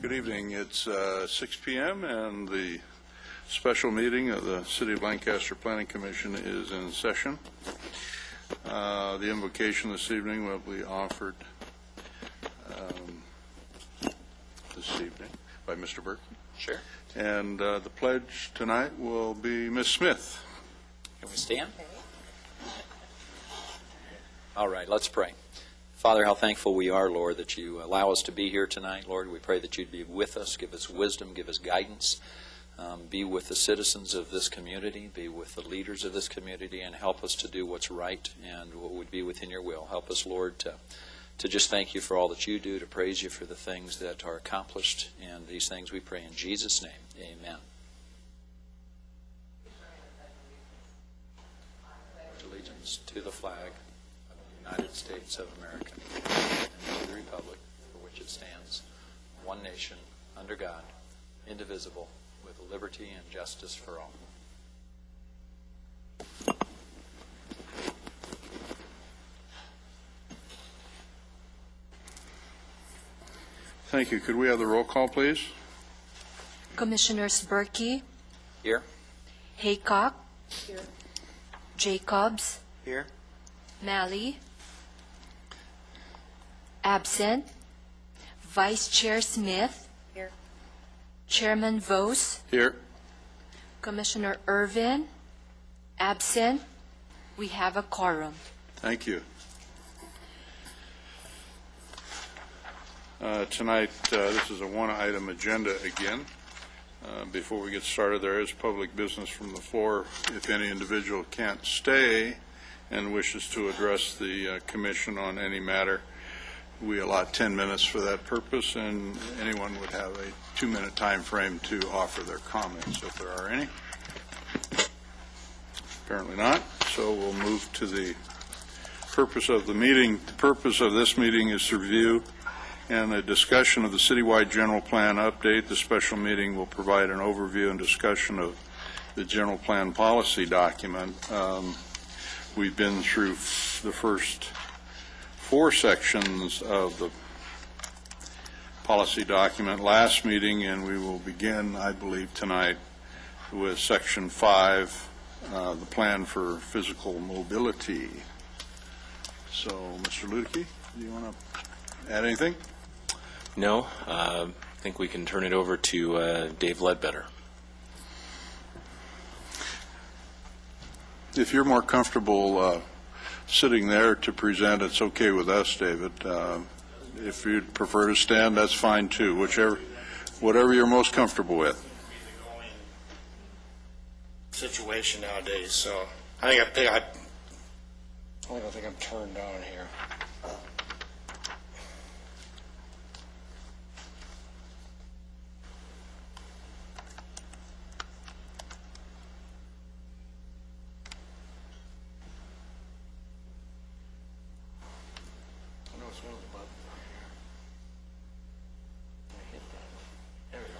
Good evening. It's 6 p.m. and the special meeting of the City of Lancaster Planning Commission is in session. The invocation this evening will be offered this evening by Mr. Burke. Sure. And the pledge tonight will be Ms. Smith. Can we stand? All right, let's pray. Father, how thankful we are, Lord, that you allow us to be here tonight. Lord, we pray that you'd be with us, give us wisdom, give us guidance. Be with the citizens of this community, be with the leaders of this community, and help us to do what's right and what would be within your will. Help us, Lord, to just thank you for all that you do, to praise you for the things that are accomplished. And these things we pray in Jesus' name. Amen. Allegiance to the flag of the United States of America and to the republic for which it stands, one nation, under God, indivisible, with liberty and justice for all. Thank you. Could we have the roll call, please? Commissioners Berkey, Here. Haycock, here. Jacobs, Here. Malley, absent. Vice Chair Smith, here. Chairman Vos, Here. Commissioner Irvin, absent. We have a quorum. Thank you. Tonight, this is a one-item agenda again. Before we get started, there is public business from the floor. If any individual can't stay and wishes to address the commission on any matter, we allot 10 minutes for that purpose, and anyone would have a 2-minute time frame to offer their comments if there are any. Apparently not, so we'll move to the purpose of the meeting. The purpose of this meeting is to review and a discussion of the citywide general plan update. The special meeting will provide an overview and discussion of the general plan policy document. We've been through the first 4 sections of the policy document last meeting, and we will begin, I believe, tonight with section 5, the plan for physical mobility. So, Mr. Luedeke, do you want to add anything? No, I think we can turn it over to Dave Ledbetter. If you're more comfortable sitting there to present, it's okay with us, David. If you'd prefer to stand, that's fine too. Whatever you're most comfortable with. Situation nowadays, so I don't think I'm turned on here.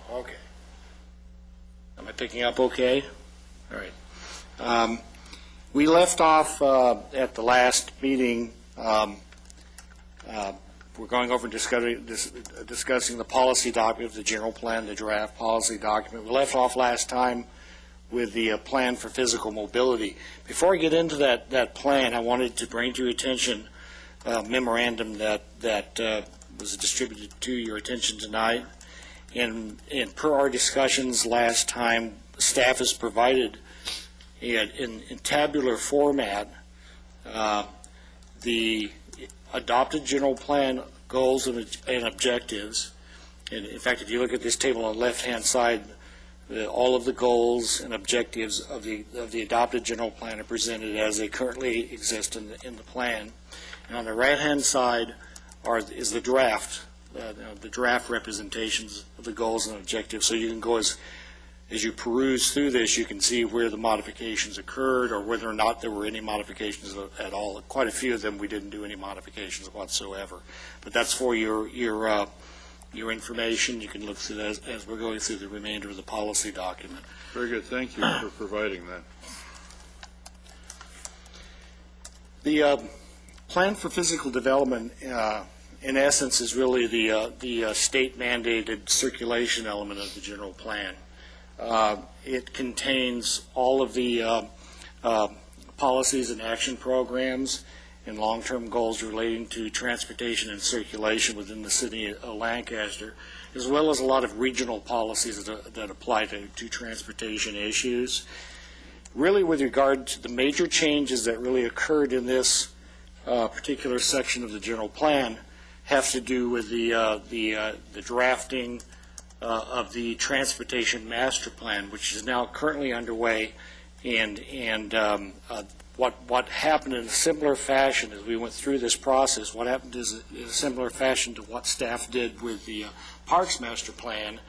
Okay. Am I picking up okay? All right. We left off at the last meeting. We're going over and discussing the policy document, the general plan, the draft policy document. We left off last time with the plan for physical mobility. Before I get into that plan, I wanted to bring to your attention a memorandum that was distributed to your attention tonight. And per our discussions last time, staff has provided in tabular format the adopted general plan goals and objectives. And in fact, if you look at this table on the left-hand side, all of the goals and objectives of the adopted general plan are presented as they currently exist in the plan. And on the right-hand side is the draft. The draft representations of the goals and objectives. So you can go as you peruse through this, you can see where the modifications occurred or whether or not there were any modifications at all. Quite a few of them we didn't do any modifications whatsoever. But that's for your information. You can look through that as we're going through the remainder of the policy document. Very good. Thank you for providing that. The plan for physical development in essence, is really the state-mandated circulation element of the general plan. It contains all of the policies and action programs and long-term goals relating to transportation and circulation within the city of Lancaster, as well as a lot of regional policies that apply to transportation issues. Really, with regard to the major changes that really occurred in this particular section of the general plan, have to do with the drafting of the transportation master plan, which is now currently underway, and what happened in a similar fashion as we went through this process, what happened is in a similar fashion to what staff did with the Parks Master Plan,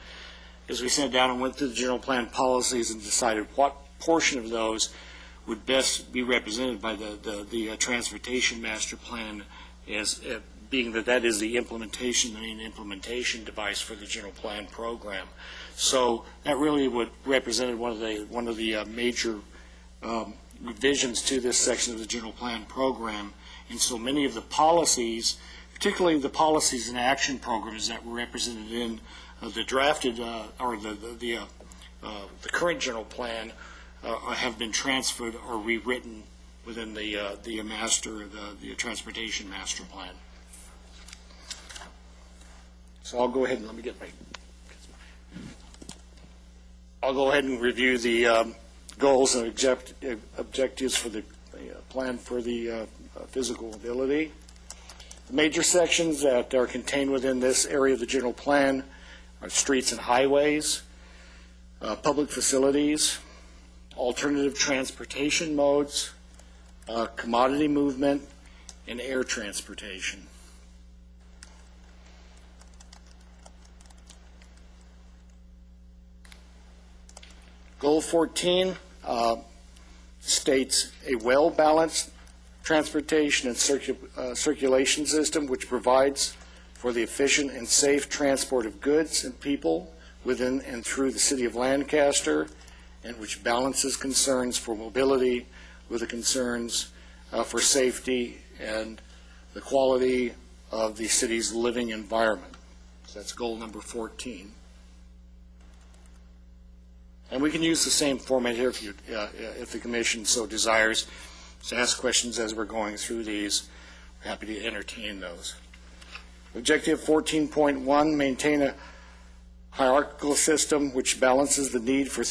is we sat down and went through the general plan policies and decided what portion of those would best be represented by the Transportation Master Plan, as being that is the main implementation device for the general plan program. So that really represented one of the major revisions to this section of the general plan program. And so many of the policies, particularly the policies and action programs that were represented in the drafted or the current general plan have been transferred or rewritten within the transportation master plan. So I'll go ahead and I'll go ahead and review the goals and objectives for the plan for the physical mobility. The major sections that are contained within this area of the general plan are streets and highways, public facilities, alternative transportation modes, commodity movement, and air transportation. Goal 14 states a well-balanced transportation and circulation system which provides for the efficient and safe transport of goods and people within and through the city of Lancaster, and which balances concerns for mobility with the concerns for safety and the quality of the city's living environment. So that's goal number 14. And we can use the same format here if the commission so desires to ask questions as we're going through these. We're happy to entertain those. Objective 14.1, maintain a hierarchical system which balances the need for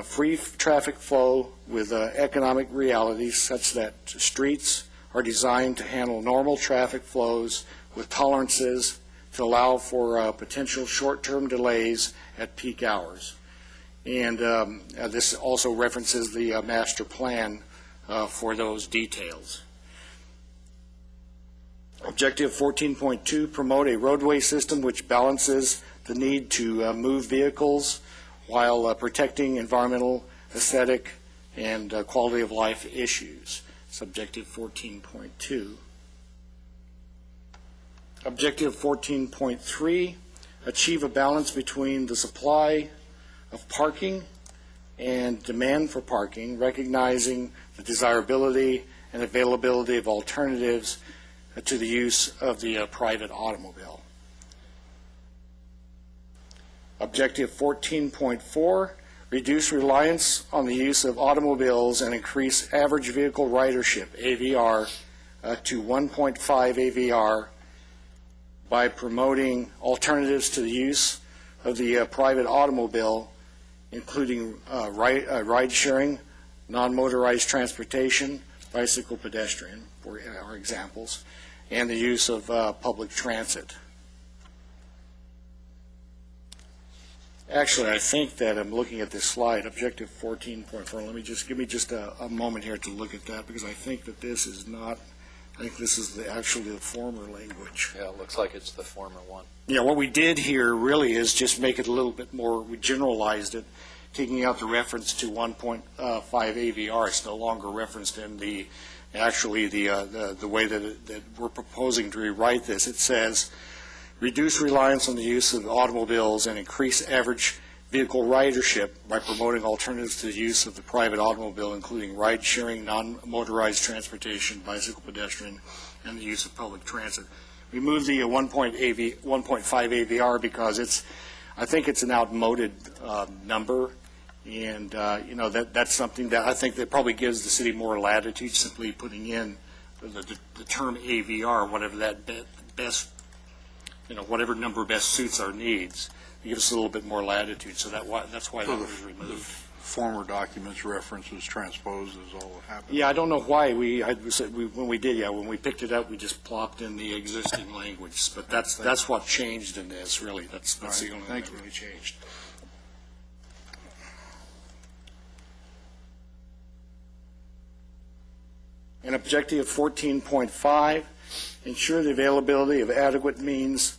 free traffic flow with economic realities such that streets are designed to handle normal traffic flows with tolerances to allow for potential short-term delays at peak hours. And this also references the master plan for those details. Objective 14.2, promote a roadway system which balances the need to move vehicles while protecting environmental, aesthetic, and quality of life issues. It's Objective 14.2. Objective 14.3, achieve a balance between the supply of parking and demand for parking, recognizing the desirability and availability of alternatives to the use of the private automobile. Objective 14.4, reduce reliance on the use of automobiles and increase average vehicle ridership, AVR, to 1.5 AVR by promoting alternatives to the use of the private automobile, including ride sharing, non-motorized transportation, bicycle, pedestrian, for our examples, and the use of public transit. Actually, I think that I'm looking at this slide, Objective 14.4. Give me just a moment here to look at that, because I think that this is not. I think this is actually the former language. Yeah, it looks like it's the former one. Yeah, what we did here really is just make it a little bit more. We generalized it, taking out the reference to 1.5 AVR. It's no longer referenced in the way that we're proposing to rewrite this. It says, reduce reliance on the use of automobiles and increase average vehicle ridership by promoting alternatives to the use of the private automobile, including ride-sharing, non-motorized transportation, bicycle, pedestrian, and the use of public transit. We moved the 1.5 AVR because I think it's an outmoded number, and that's something that I think that probably gives the city more latitude, simply putting in the term AVR, whatever that best, whatever number best suits our needs. It gives us a little bit more latitude, so that's why that was removed. Former documents references transposed is all that happened. Yeah, I don't know why when we picked it up, we just plopped in the existing language, but that's what changed in this, really. That's the only thing that really changed. And objective 14.5, ensure the availability of adequate means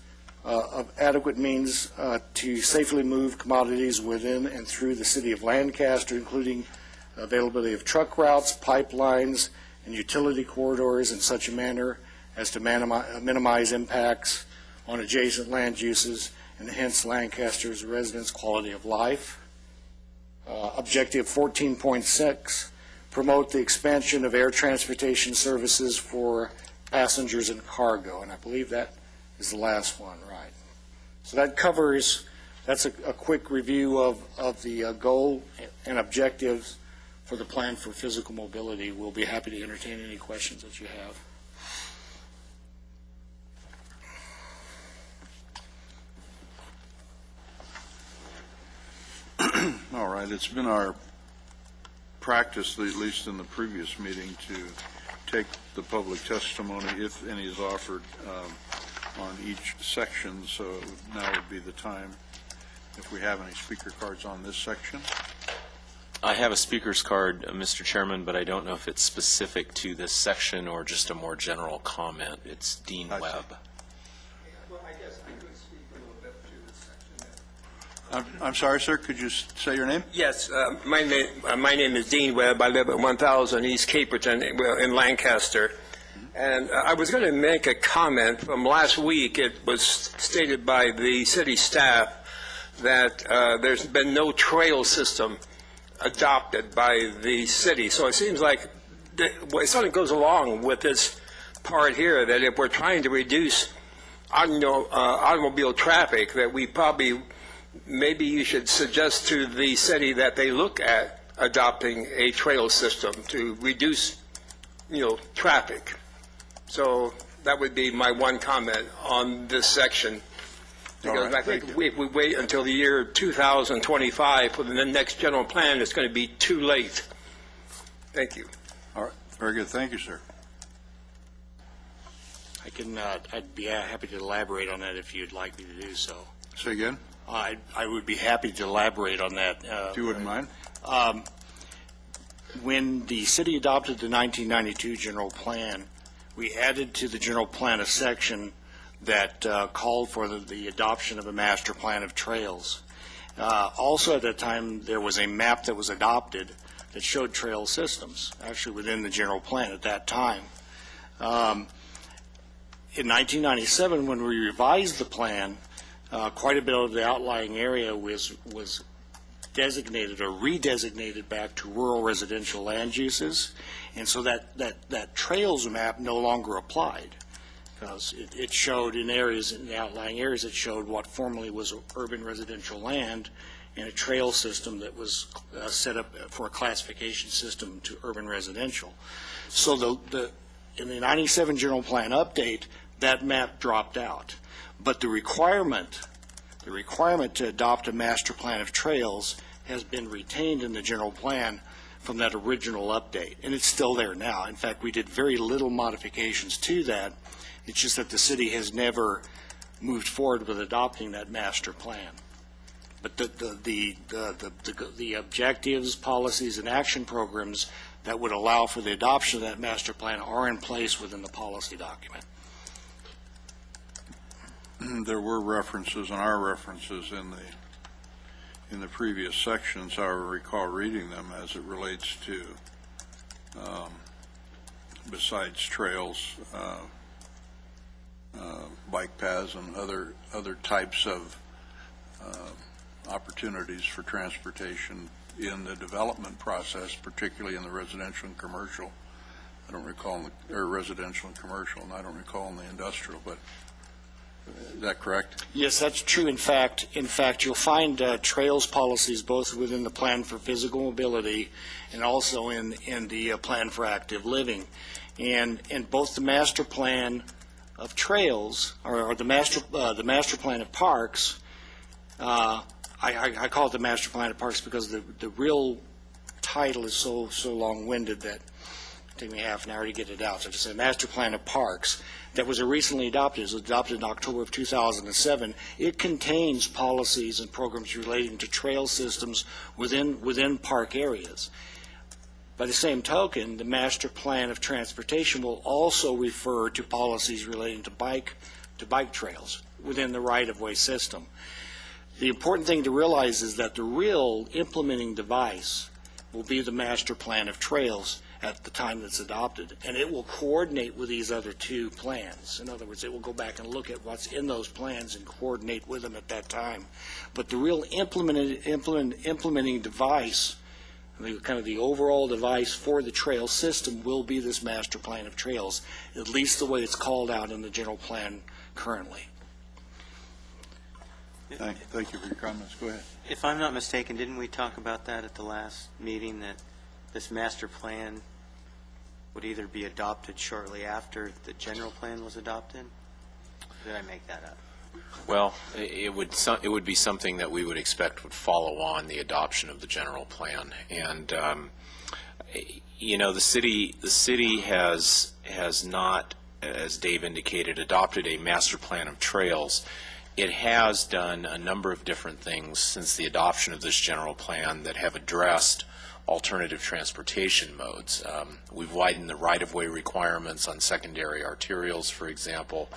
to safely move commodities within and through the city of Lancaster, including availability of truck routes, pipelines, and utility corridors in such a manner as to minimize impacts on adjacent land uses and hence Lancaster's residents' quality of life. Objective 14.6, promote the expansion of air transportation services for passengers and cargo, and I believe that is the last one, right? So that's a quick review of the goal and objectives for the plan for physical mobility. We'll be happy to entertain any questions that you have. All right, it's been our practice, at least in the previous meeting, to take the public testimony, if any is offered, on each section, so now would be the time if we have any speaker cards on this section. I have a speaker's card, Mr. Chairman, but I don't know if it's specific to this section or just a more general comment. It's Dean Webb. Well, I guess I could speak a little bit to this section. I'm sorry, sir, could you say your name? Yes, my name is Dean Webb. I live at 1000 East Caperton in Lancaster. And I was going to make a comment from last week. It was stated by the city staff that there's been no trail system adopted by the city. So it seems like it sort of goes along with this part here, that if we're trying to reduce automobile traffic, that maybe you should suggest to the city that they look at adopting a trail system to reduce, traffic. So that would be my one comment on this section. Because I think if we wait until the year 2025 for the next general plan, it's going to be too late. Thank you. All right, very good. Thank you, sir. I'd be happy to elaborate on that if you'd like me to do so. Say again? I would be happy to elaborate on that. If you wouldn't mind. When the city adopted the 1992 general plan, we added to the general plan a section that called for the adoption of a master plan of trails. Also at that time, there was a map that was adopted that showed trail systems, actually within the general plan at that time. In 1997, when we revised the plan, quite a bit of the outlying area was designated or redesignated back to rural residential land uses, and so that trails map no longer applied, because it showed in the outlying areas, it showed what formerly was urban residential land and a trail system that was set up for a classification system to urban residential. So in the 97 general plan update, that map dropped out, but the requirement to adopt a master plan of trails has been retained in the general plan from that original update, and it's still there now. In fact, we did very little modifications to that. It's just that the city has never moved forward with adopting that master plan. But the objectives, policies, and action programs that would allow for the adoption of that master plan are in place within the policy document. There were references and are references in the previous sections, I recall reading them as it relates to, besides trails, bike paths and other types of opportunities for transportation in the development process, particularly in the residential and commercial I don't recall, or residential and commercial, and I don't recall in the industrial, but is that correct? Yes, that's true. In fact, you'll find trails policies both within the plan for physical mobility and also in the plan for active living. And in both the master plan of trails or the master plan of parks, I call it the master plan of parks because the real title is so long-winded that it took me half an hour to get it out. So just a master plan of parks that was recently adopted. It was adopted in October of 2007. It contains policies and programs relating to trail systems within park areas. By the same token, the master plan of transportation will also refer to policies relating to bike trails within the right-of-way system. The important thing to realize is that the real implementing device will be the master plan of trails at the time that's adopted, and it will coordinate with these other two plans. In other words, it will go back and look at what's in those plans and coordinate with them at that time. But the real implementing device, kind of the overall device for the trail system, will be this master plan of trails, at least the way it's called out in the general plan currently. Thank you for your comments. Go ahead. If I'm not mistaken, didn't we talk about that at the last meeting, that this master plan would either be adopted shortly after the general plan was adopted? Did I make that up? Well, it would be something that we would expect would follow on the adoption of the general plan. And the city has not, as Dave indicated, adopted a master plan of trails. It has done a number of different things since the adoption of this general plan that have addressed alternative transportation modes. We've widened the right-of-way requirements on secondary arterials, for example,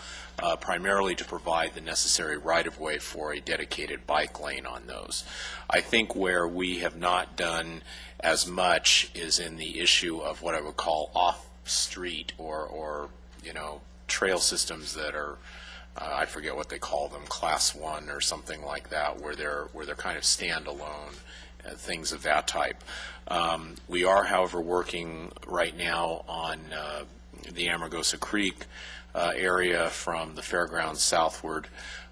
primarily to provide the necessary right-of-way for a dedicated bike lane on those. I think where we have not done as much is in the issue of what I would call off-street or trail systems that are I forget what they call them, Class 1 or something like that, where they're kind of standalone, things of that type. We are, however, working right now on the Amargosa Creek area from the fairgrounds southward.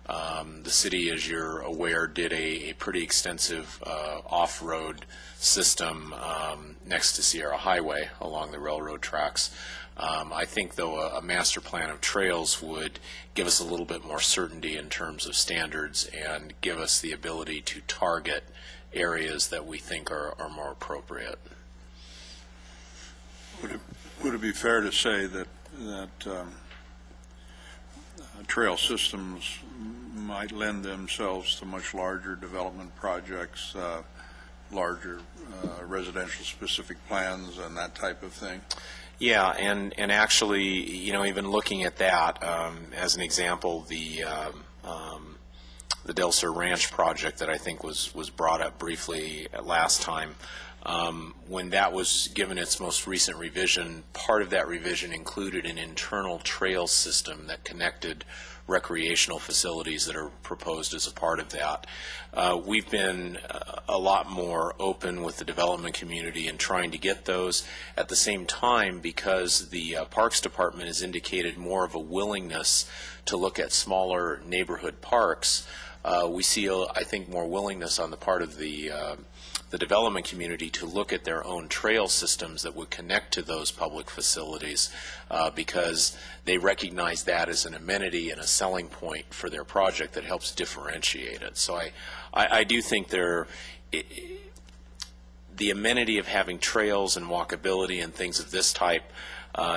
The city, as you're aware, did a pretty extensive off-road system next to Sierra Highway along the railroad tracks. I think, though, a master plan of trails would give us a little bit more certainty in terms of standards and give us the ability to target areas that we think are more appropriate. Would it be fair to say that trail systems might lend themselves to much larger development projects, larger residential specific plans and that type of thing? Yeah, and actually, even looking at that, as an example, the Del Sur Ranch project that I think was brought up briefly last time, when that was given its most recent revision, part of that revision included an internal trail system that connected recreational facilities that are proposed as a part of that. We've been a lot more open with the development community in trying to get those. At the same time, because the Parks Department has indicated more of a willingness to look at smaller neighborhood parks, we see, I think, more willingness on the part of the development community to look at their own trail systems that would connect to those public facilities because they recognize that as an amenity and a selling point for their project that helps differentiate it. So I do think the amenity of having trails and walkability and things of this type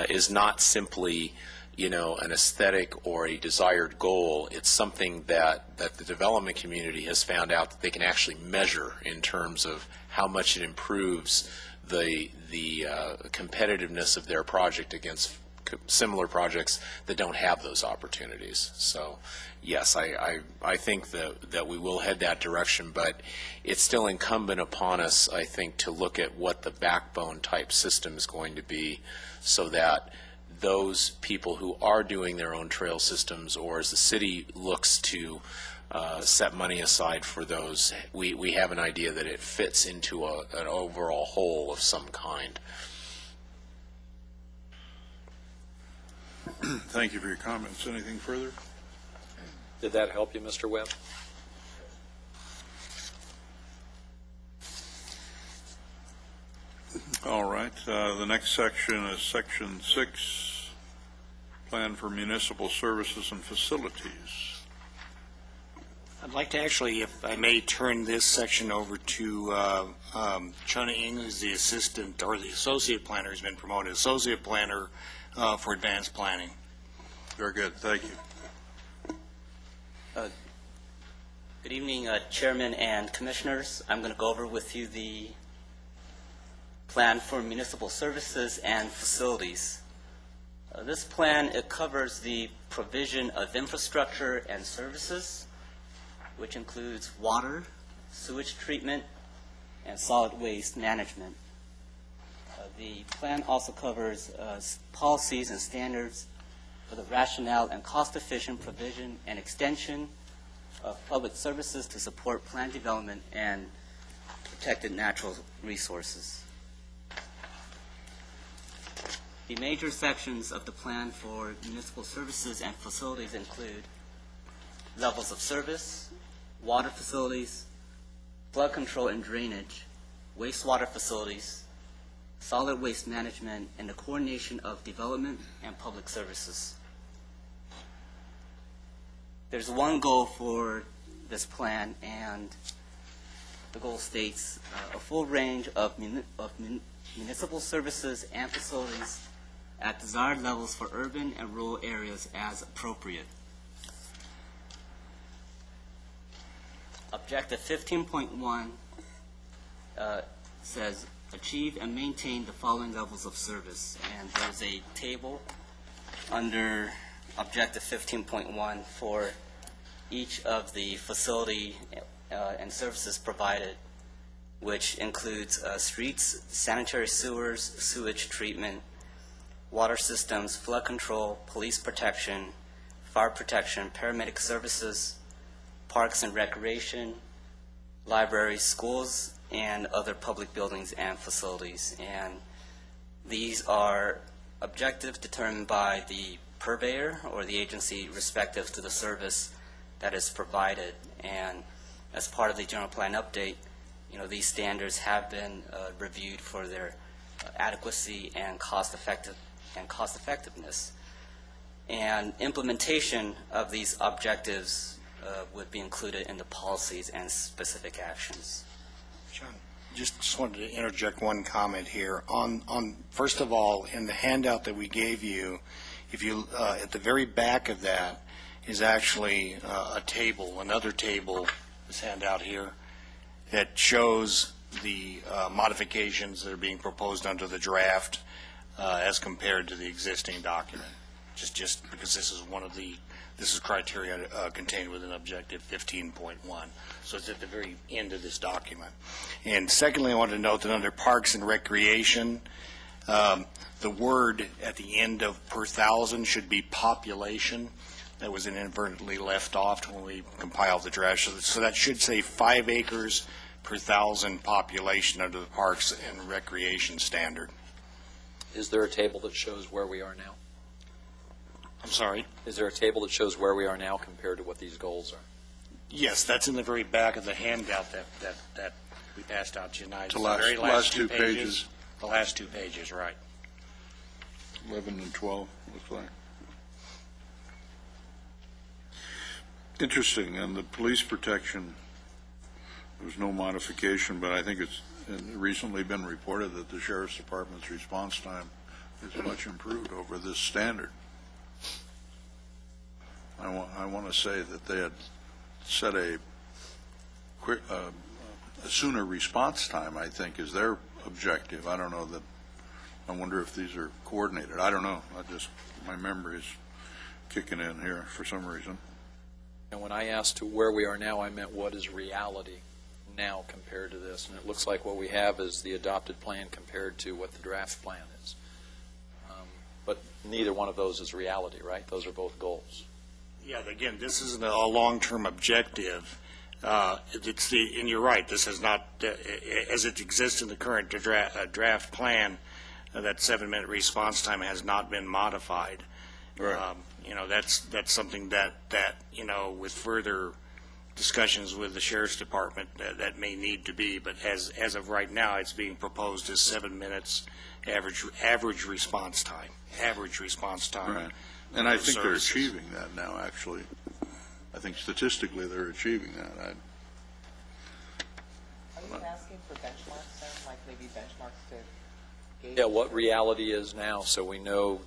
is not simply an aesthetic or a desired goal. It's something that the development community has found out that they can actually measure in terms of how much it improves the competitiveness of their project against similar projects that don't have those opportunities. So yes, I think that we will head that direction, but it's still incumbent upon us, I think, to look at what the backbone type system is going to be so that those people who are doing their own trail systems, or as the city looks to set money aside for those, we have an idea that it fits into an overall whole of some kind. Thank you for your comments. Anything further? Did that help you, Mr. Webb? All right, the next section is Section 6, Plan for Municipal Services and Facilities. I'd like to actually, if I may, turn this section over to Chuna Ng, who's the assistant, or the associate planner, who's been promoted, associate planner for advanced planning. Very good, thank you. Good evening, Chairman and Commissioners. I'm going to go over with you the plan for municipal services and facilities. This plan, it covers the provision of infrastructure and services, which includes water, sewage treatment, and solid waste management. The plan also covers policies and standards for the rationale and cost-efficient provision and extension of public services to support plan development and protected natural resources. The major sections of the plan for municipal services and facilities include levels of service, water facilities, flood control and drainage, wastewater facilities, solid waste management, and the coordination of development and public services. There's one goal for this plan, and the goal states a full range of municipal services and facilities at desired levels for urban and rural areas as appropriate. Objective 15.1 says achieve and maintain the following levels of service, and there's a table under Objective 15.1 for each of the facility and services provided, which includes streets, sanitary sewers, sewage treatment, water systems, flood control, police protection, fire protection, paramedic services, parks and recreation, libraries, schools, and other public buildings and facilities. And these are objectives determined by the purveyor or the agency respective to the service that is provided. And as part of the general plan update, these standards have been reviewed for their adequacy and cost effectiveness. And implementation of these objectives would be included in the policies and specific actions. John, just wanted to interject one comment here. On first of all, in the handout that we gave you, if you at the very back of that is actually a table, another table, this handout here, that shows the modifications that are being proposed under the draft as compared to the existing document. Just because this is criteria contained within Objective 15.1. So it's at the very end of this document. And secondly, I wanted to note that under Parks and Recreation, the word at the end of per thousand should be population. That was inadvertently left off when we compiled the draft. So that should say 5 acres per thousand population under the Parks and Recreation standard. Is there a table that shows where we are now? I'm sorry? Is there a table that shows where we are now compared to what these goals are? Yes, that's in the very back of the handout that we passed out tonight. The It's very last two pages. The last 2 pages, right. 11 and 12, looks like. Interesting, and the police protection, there was no modification, but I think it's recently been reported that the Sheriff's Department's response time is much improved over this standard. I want to say that they had set a sooner response time, I think, is their objective. I don't know that, I wonder if these are coordinated. I don't know. My memory is kicking in here for some reason. And when I asked to where we are now, I meant what is reality now compared to this. And it looks like what we have is the adopted plan compared to what the draft plan is. But neither one of those is reality, right? Those are both goals. Yeah, again, this isn't a long-term objective. And you're right, this has not, as it exists in the current draft plan, that 7-minute response time has not been modified. Right. That's something that, with further discussions with the sheriff's department, that may need to be, but as of right now, it's being proposed as 7 minutes average response time. Right. And I think they're achieving that now, actually. I think statistically they're achieving that. Are you asking for benchmarks then, like maybe benchmarks to gauge? Yeah, what reality is now, so we know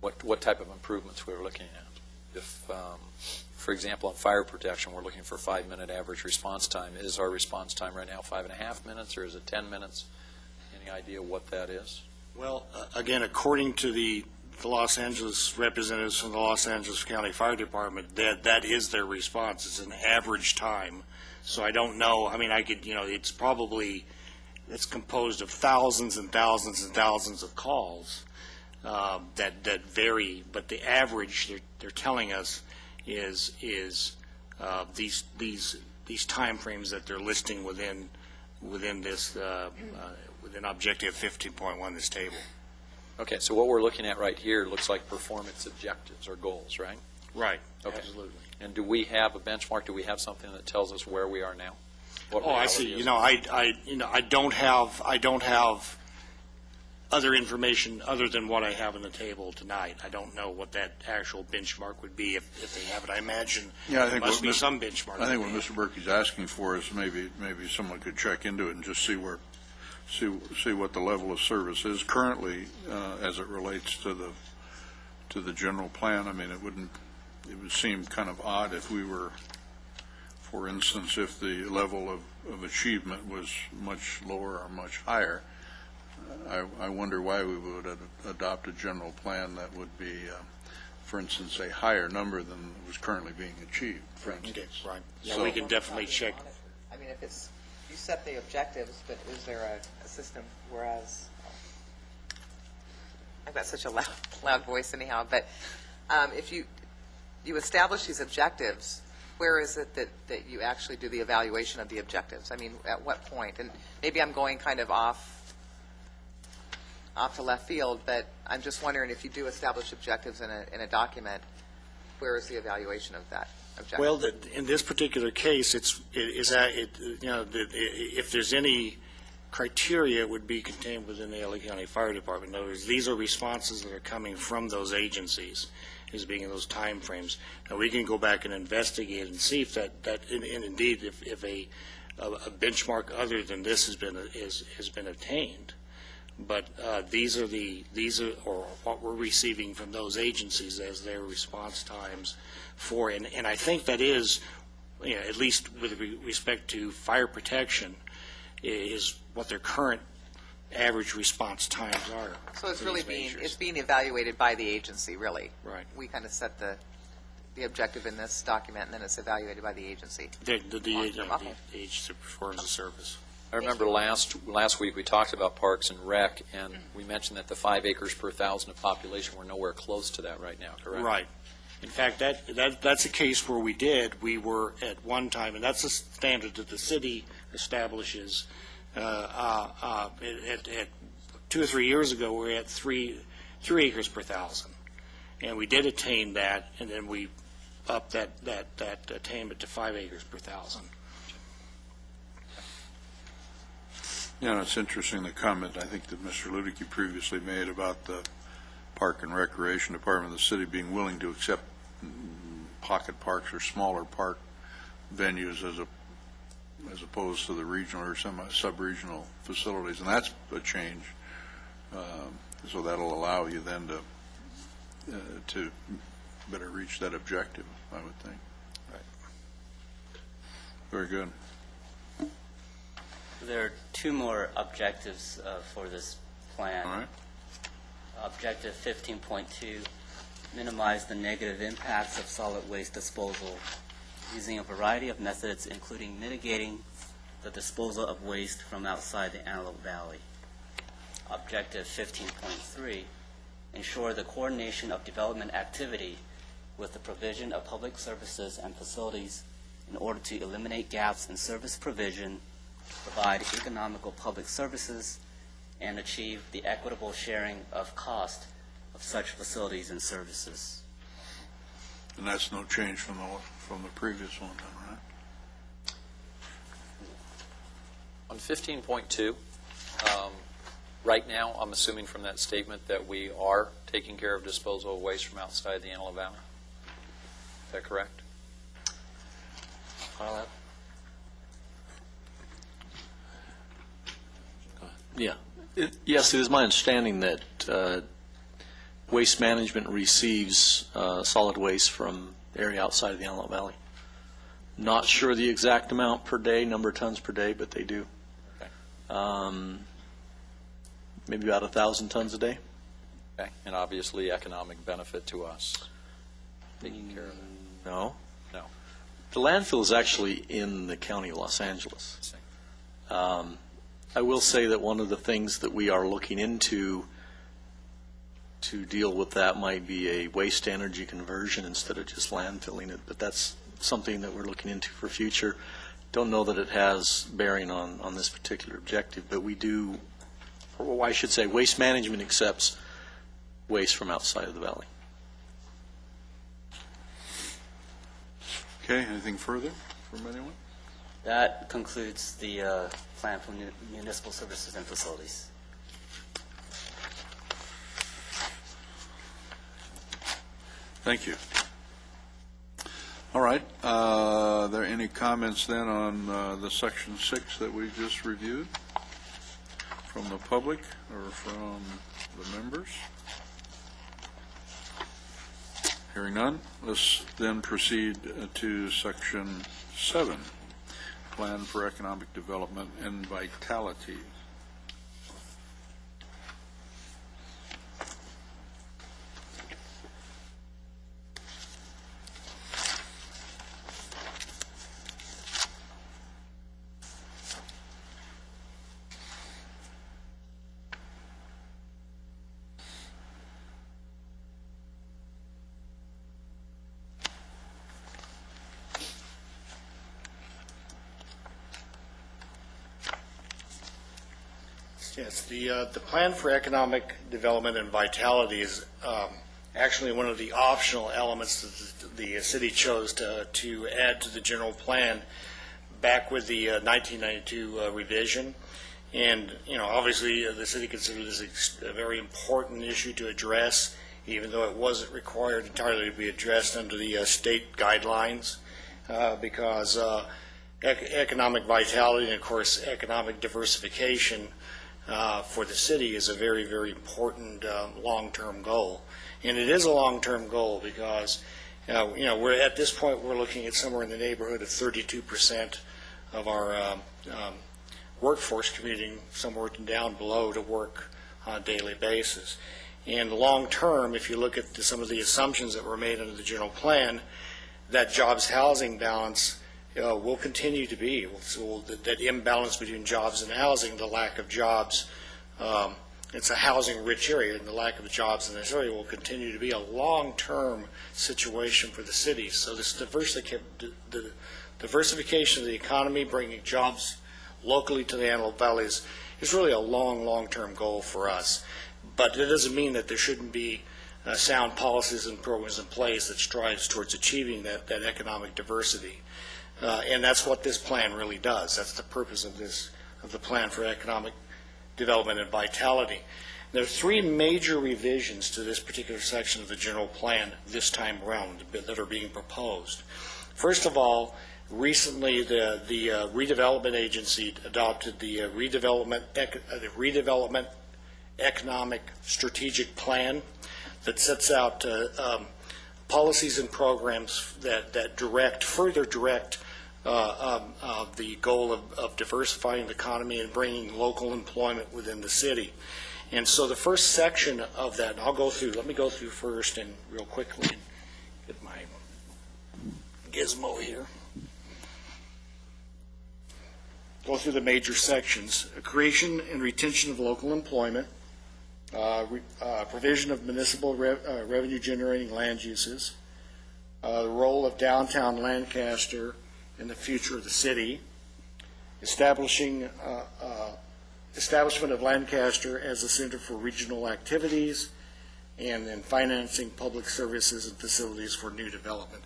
what type of improvements we're looking at. If, for example, on fire protection, we're looking for 5-minute average response time. Is our response time right now 5.5 minutes, or is it 10 minutes? Any idea what that is? Well, again, according to the Los Angeles representatives from the Los Angeles County Fire Department, that is their response. It's an average time. So I don't know. I mean, it's composed of thousands and thousands and thousands of calls that vary, but the average they're telling us is these time frames that they're listing within this within Objective 15.1, this table. Okay, so what we're looking at right here looks like performance objectives or goals, right? Right. Okay. Absolutely. And do we have a benchmark? Do we have something that tells us where we are now? What Oh, I reality see. is? I don't have other information other than what I have on the table tonight. I don't know what that actual benchmark would be if they have it. I imagine there must be some benchmark. I think what Mr. Berkey's asking for is maybe someone could check into it and just see what the level of service is currently as it relates to the general plan. I mean, it would seem kind of odd if we were, for instance, if the level of achievement was much lower or much higher. I wonder why we would adopt a general plan that would be, for instance, a higher number than was currently being achieved, for instance. Okay, right. Yeah, So- we can definitely check. I mean, if it's, you set the objectives, but is there a system, whereas, I've got such a loud voice anyhow, but if you establish these objectives, where is it that you actually do the evaluation of the objectives? I mean, at what point? And maybe I'm going kind of off to left field, but I'm just wondering if you do establish objectives in a document, where is the evaluation of that objective? Well, in this particular case, if there's any criteria, it would be contained within the LA County Fire Department. In other words, these are responses that are coming from those agencies, as being in those time frames. Now, we can go back and investigate and see if that and indeed, if a benchmark other than this has been attained. But these are what we're receiving from those agencies as their response times for, and I think that is, at least with respect to fire protection, is what their current average response times are. So it's for really these measures. being evaluated by the agency, really. Right. We kind of set the objective in this document, and then it's evaluated by the agency. The Okay. agency performs the service. I remember last week we talked about Parks and Rec, and we mentioned that the 5 acres per 1,000 of population, we're nowhere close to that right now, correct? Right. In fact, that's a case where we were at one time, and that's a standard that the city establishes. At 2 or 3 years ago, we were at 3 acres per 1,000. And we did attain that, and then we upped that attainment to 5 acres per 1,000. Yeah, it's interesting, the comment I think that Mr. Ludicky previously made about the Park and Recreation Department of the city being willing to accept pocket parks or smaller park venues as opposed to the regional or sub-regional facilities, and that's a change. So that'll allow you then to better reach that objective, I would think. Right. Very good. There are 2 more objectives for this plan. All right. Objective 15.2, minimize the negative impacts of solid waste disposal using a variety of methods, including mitigating the disposal of waste from outside the Antelope Valley. Objective 15.3, ensure the coordination of development activity with the provision of public services and facilities in order to eliminate gaps in service provision, provide economical public services, and achieve the equitable sharing of cost of such facilities and services. And that's no change from the previous one, right? On 15.2, right now, I'm assuming from that statement that we are taking care of disposal of waste from outside the Antelope Valley. Is that correct? Yeah. Yes, it is my understanding that Waste Management receives solid waste from the area outside of the Antelope Valley. Not sure the exact amount per day, number of tons per day, but they do. Okay. Maybe about 1,000 tons a day. Okay. And obviously economic benefit to us, taking care of it. No. No. The landfill is actually in the county of Los Angeles. I will say that one of the things that we are looking into to deal with that might be a waste energy conversion instead of just landfilling it, but that's something that we're looking into for future. Don't know that it has bearing on this particular objective, but we do, or I should say, Waste Management accepts waste from outside of the valley. Okay, anything further from anyone? That concludes the plan for municipal services and facilities. Thank you. All right. Are there any comments then on the Section 6 that we just reviewed from the public or from the members? Hearing none, let's then proceed to Section 7, Plan for Economic Development and Vitality. Yes, the Plan for Economic Development and Vitality is actually one of the optional elements that the city chose to add to the general plan back with the 1992 revision. And, obviously, the city considered this a very important issue to address, even though it wasn't required entirely to be addressed under the state guidelines, because economic vitality and, of course, economic diversification for the city is a very, very important long-term goal. And it is a long-term goal because, we're at this point, we're looking at somewhere in the neighborhood of 32% of our workforce commuting somewhere down below to work on a daily basis. And long-term, if you look at some of the assumptions that were made under the general plan, that jobs housing balance will continue to be. So that imbalance between jobs and housing, the lack of jobs, it's a housing-rich area, and the lack of jobs in this area will continue to be a long-term situation for the city. So this diversification of the economy, bringing jobs locally to the Antelope Valley is really a long-term goal for us. But it doesn't mean that there shouldn't be sound policies and programs in place that strives towards achieving that economic diversity. And that's what this plan really does. That's the purpose of the Plan for Economic Development and Vitality. There are three major revisions to this particular section of the general plan this time around that are being proposed. First of all, recently the redevelopment agency adopted the redevelopment economic strategic plan that sets out policies and programs that further direct the goal of diversifying the economy and bringing local employment within the city. And so the first section of that, and let me go through first and real quickly get my gizmo here. Go through the major sections: creation and retention of local employment, provision of municipal revenue generating land uses, the role of downtown Lancaster in the future of the city, establishment of Lancaster as a center for regional activities, and then financing public services and facilities for new development.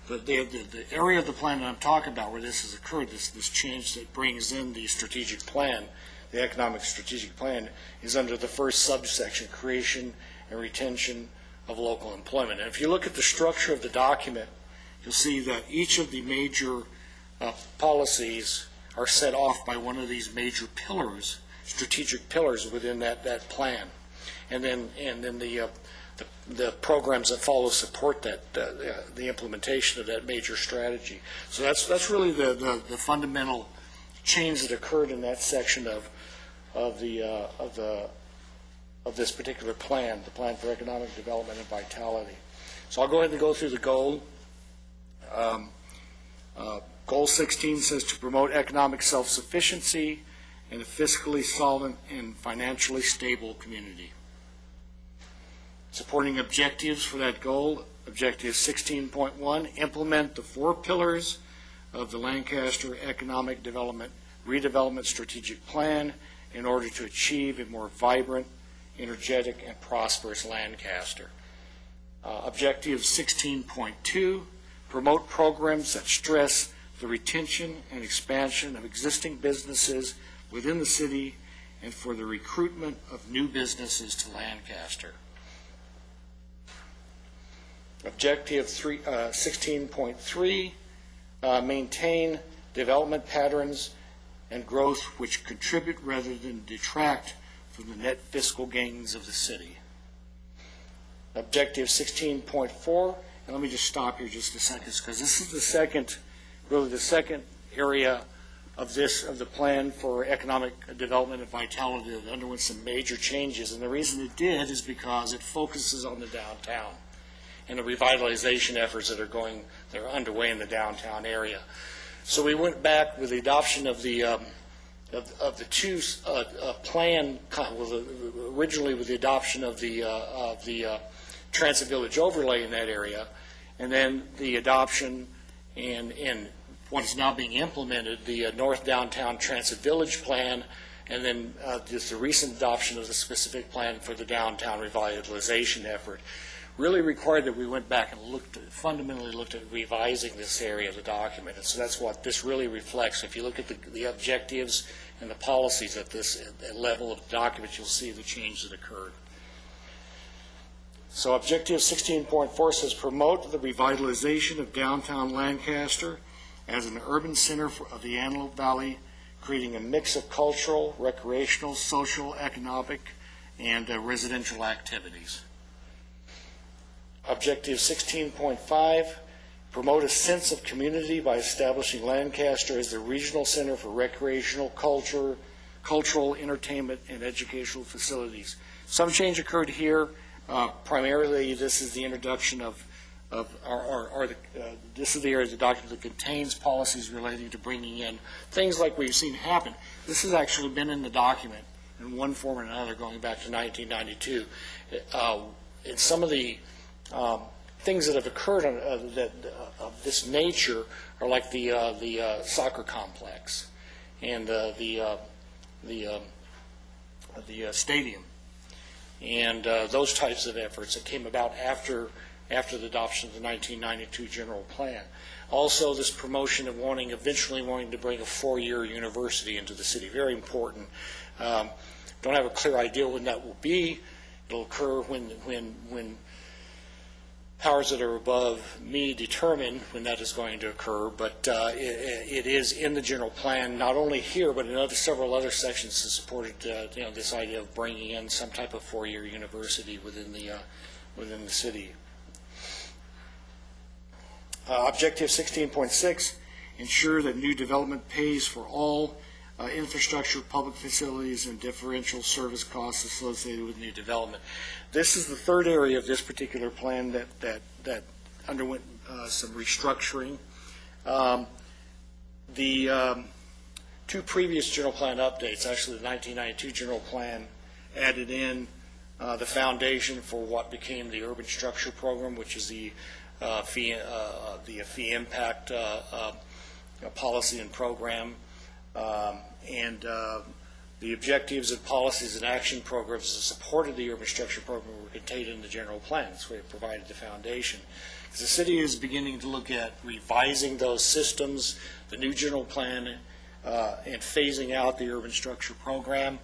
But the area of the plan that I'm talking about where this has occurred, this change that brings in the strategic plan, the economic strategic plan, is under the first subsection, creation and retention of local employment. And if you look at the structure of the document, you'll see that each of the major policies are set off by one of these major pillars, strategic pillars within that plan. And then the programs that follow support that, the implementation of that major strategy. So that's really the fundamental change that occurred in that section of this particular plan, the Plan for Economic Development and Vitality. So I'll go ahead and go through the goal. Goal 16 says to promote economic self-sufficiency in a fiscally solvent and financially stable community. Supporting objectives for that goal, Objective 16.1, implement the 4 pillars of the Lancaster Economic Development Redevelopment Strategic Plan in order to achieve a more vibrant, energetic, and prosperous Lancaster. Objective 16.2, promote programs that stress the retention and expansion of existing businesses within the city and for the recruitment of new businesses to Lancaster. Objective 16.3, maintain development patterns and growth which contribute rather than detract from the net fiscal gains of the city. Objective 16.4, and let me just stop here just a second, because this is the second area of the plan for economic development and vitality that underwent some major changes. And the reason it did is because it focuses on the downtown and the revitalization efforts that are underway in the downtown area. So we went back with the adoption of the two plan, originally with the adoption of the Transit Village overlay in that area, and then the adoption and what is now being implemented, the North Downtown Transit Village plan, and then just the recent adoption of the specific plan for the downtown revitalization effort, really required that we went back and fundamentally looked at revising this area of the document. And so that's what this really reflects. If you look at the objectives and the policies at this level of the document, you'll see the change that occurred. So Objective 16.4 says promote the revitalization of downtown Lancaster as an urban center of the Antelope Valley, creating a mix of cultural, recreational, social, economic, and residential activities. Objective 16.5, promote a sense of community by establishing Lancaster as the regional center for recreational, cultural, entertainment, and educational facilities. Some change occurred here. Primarily, this is the introduction this is the area of the document that contains policies relating to bringing in things like we've seen happen. This has actually been in the document in one form or another going back to 1992. And some of the things that have occurred of this nature are like the soccer complex and the stadium and those types of efforts that came about after the adoption of the 1992 general plan. Also, this promotion of eventually wanting to bring a 4-year university into the city, very important. Don't have a clear idea when that will be. It'll occur when powers that are above me determine when that is going to occur, but it is in the general plan, not only here, but in several other sections that supported this idea of bringing in some type of 4-year university within the city. Objective 16.6, ensure that new development pays for all infrastructure, public facilities, and differential service costs associated with new development. This is the third area of this particular plan that underwent some restructuring. The two previous general plan updates, actually the 1992 general plan, added in the foundation for what became the urban structure program, which is the fee impact policy and program, and The objectives and policies and action programs that supported the urban structure program were contained in the general plan. So it provided the foundation. As the city is beginning to look at revising those systems, the new general plan, and phasing out the urban structure program,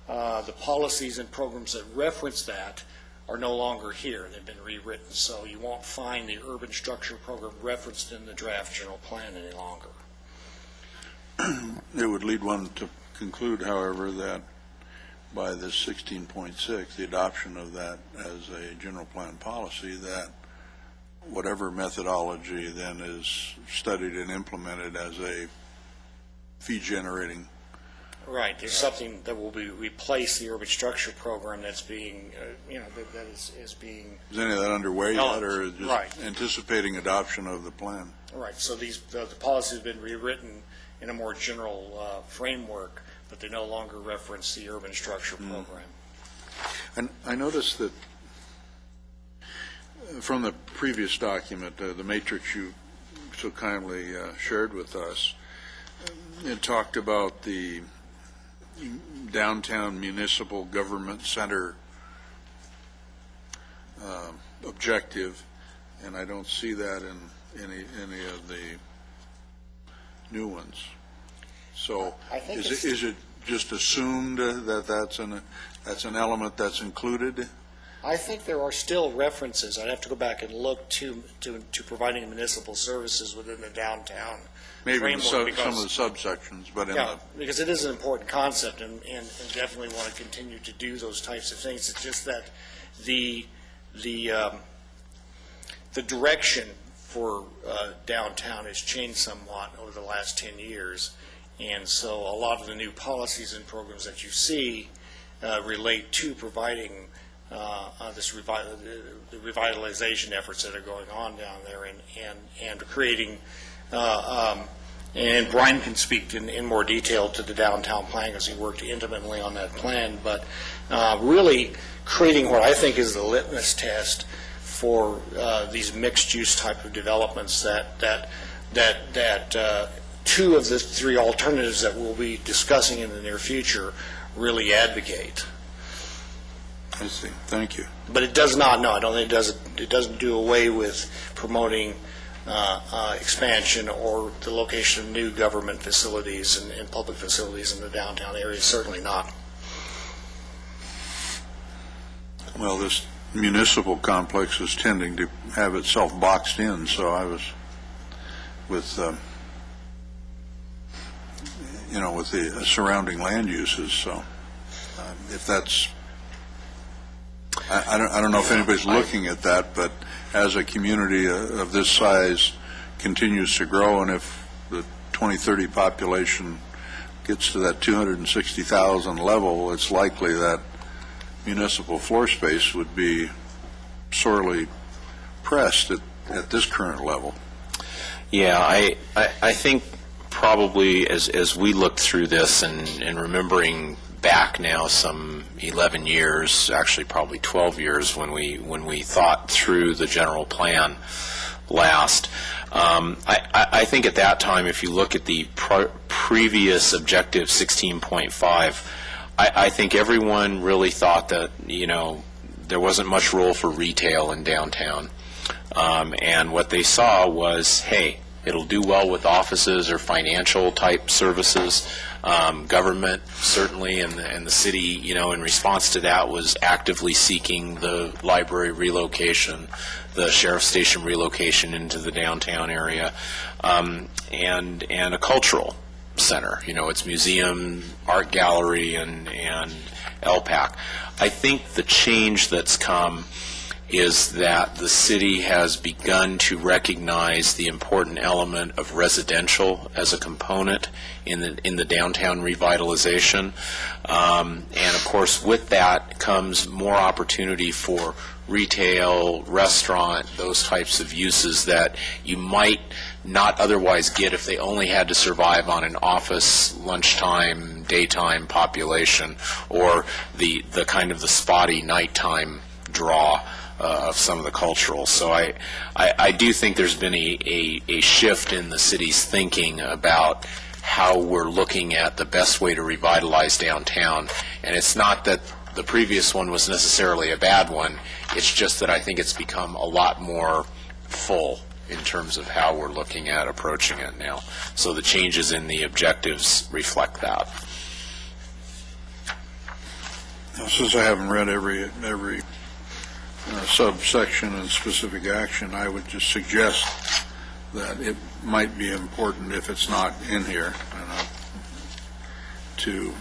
the policies and programs that reference that are no longer here. They've been rewritten. So you won't find the urban structure program referenced in the draft general plan any longer. It would lead one to conclude, however, that by this 16.6, the adoption of that as a general plan policy, that whatever methodology then is studied and implemented as a fee-generating. Right. There's something that will be replace the urban structure program that's being, that is being. Is any of that underway yet, or just right. anticipating adoption of the plan? Right. So the policy has been rewritten in a more general framework, but they no longer reference the urban structure program. And I noticed that from the previous document, the matrix you so kindly shared with us, it talked about the downtown municipal government center objective, and I don't see that in any of the new ones. So is it just assumed that that's an element that's included? I think there are still references. I'd have to go back and look to providing municipal services within the downtown Maybe framework. some of the subsections, but because it is an important concept, and definitely want to continue to do those types of things. It's just that the direction for downtown has changed somewhat over the last 10 years, and so a lot of the new policies and programs that you see relate to providing the revitalization efforts that are going on down there, and creating. And Brian can speak in more detail to the downtown plan because he worked intimately on that plan. But really creating what I think is the litmus test for these mixed-use type of developments that two of the three alternatives that we'll be discussing in the near future really advocate. I see. Thank you. But it does not. No, I don't think it doesn't do away with promoting expansion or the location of new government facilities and public facilities in the downtown area. Certainly not. Well, this municipal complex is tending to have itself boxed in, so I was with with the surrounding land uses. So if that's, I don't know if anybody's looking at that, but as a community of this size continues to grow, and if the 2030 population gets to that 260,000 level, it's likely that municipal floor space would be sorely pressed at this current level. Yeah, I think probably as we looked through this and remembering back now some 11 years, actually probably 12 years when we thought through the general plan last. I think at that time, if you look at the previous objective 16.5, I think everyone really thought that there wasn't much role for retail in downtown, and what they saw was, hey, it'll do well with offices or financial type services. Government, certainly, and the city, in response to that, was actively seeking the library relocation, the sheriff's station relocation into the downtown area, and a cultural center. It's museum, art gallery, and LPAC. I think the change that's come is that the city has begun to recognize the important element of residential as a component in the downtown revitalization. And of course, with that comes more opportunity for retail, restaurant, those types of uses that you might not otherwise get if they only had to survive on an office, lunchtime, daytime population, or the kind of the spotty nighttime draw of some of the cultural. So I do think there's been a shift in the city's thinking about how we're looking at the best way to revitalize downtown. And it's not that the previous one was necessarily a bad one, it's just that I think it's become a lot more full in terms of how we're looking at approaching it now. So the changes in the objectives reflect that. Now, since I haven't read every subsection and specific action, I would just suggest that it might be important, if it's not in here, to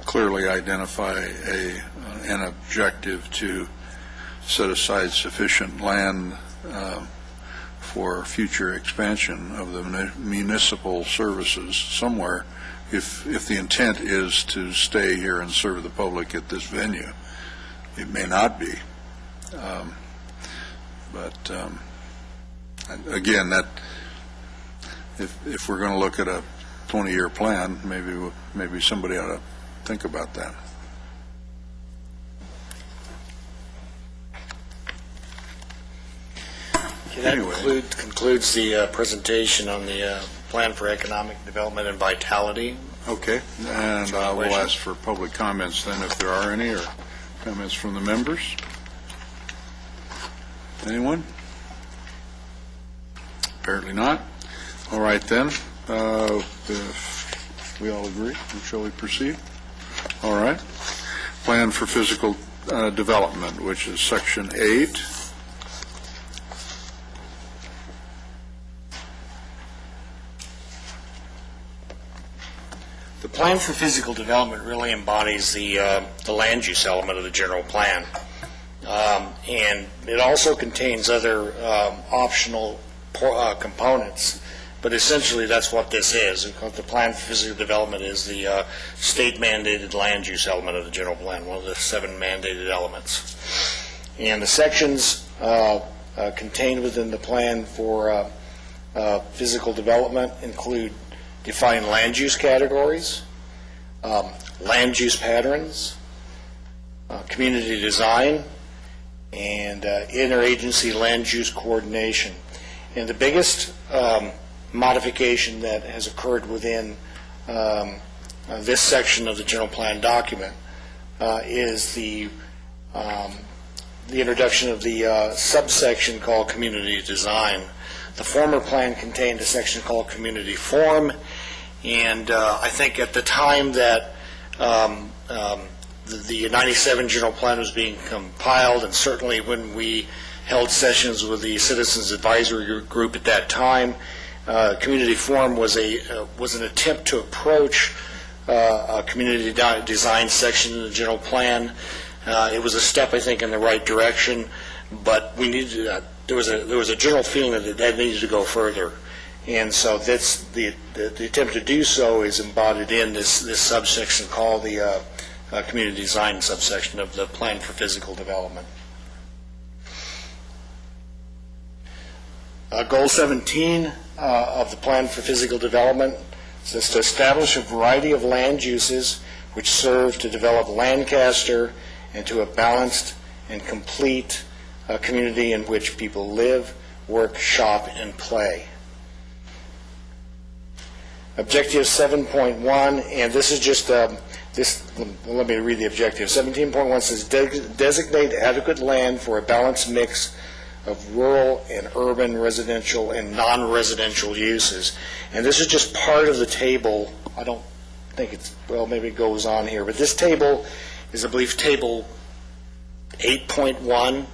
clearly identify an objective to set aside sufficient land for future expansion of the municipal services somewhere, if the intent is to stay here and serve the public at this venue. It may not be. But again, that if we're going to look at a 20-year plan, maybe somebody ought to think about that. Okay, that Anyway. concludes the presentation on the Plan for Economic Development and Vitality. Okay, and I will ask for public comments then, if there are any, or comments from the members. Anyone? Apparently not. All right then. If we all agree, shall we proceed? All right. Plan for Physical Development, which is Section 8. The Plan for Physical Development really embodies the land use element of the general plan. And it also contains other optional components, but essentially that's what this is. The Plan for Physical Development is the state-mandated land use element of the general plan, one of the 7 mandated elements. And the sections contained within the Plan for Physical Development include define land use categories, land use patterns, community design, and interagency land use coordination. And the biggest modification that has occurred within this section of the general plan document is the introduction of the subsection called community design. The former plan contained a section called community form, and I think at the time that the 97 general plan was being compiled, and certainly when we held sessions with the Citizens Advisory Group at that time, community form was an attempt to approach a community design section in the general plan. It was a step, I think, in the right direction, but we needed there was a general feeling that needed to go further, and so that's the attempt to do so is embodied in this subsection called the community design subsection of the Plan for Physical Development. Goal 17 of the Plan for Physical Development says to establish a variety of land uses which serve to develop Lancaster into a balanced and complete community in which people live, work, shop, and play. Objective 7.1, and this is just let me read the objective. 17.1 says designate adequate land for a balanced mix of rural and urban residential and non-residential uses. And this is just part of the table. I don't think it's, well, maybe it goes on here, but this table is, I believe, table 8.1,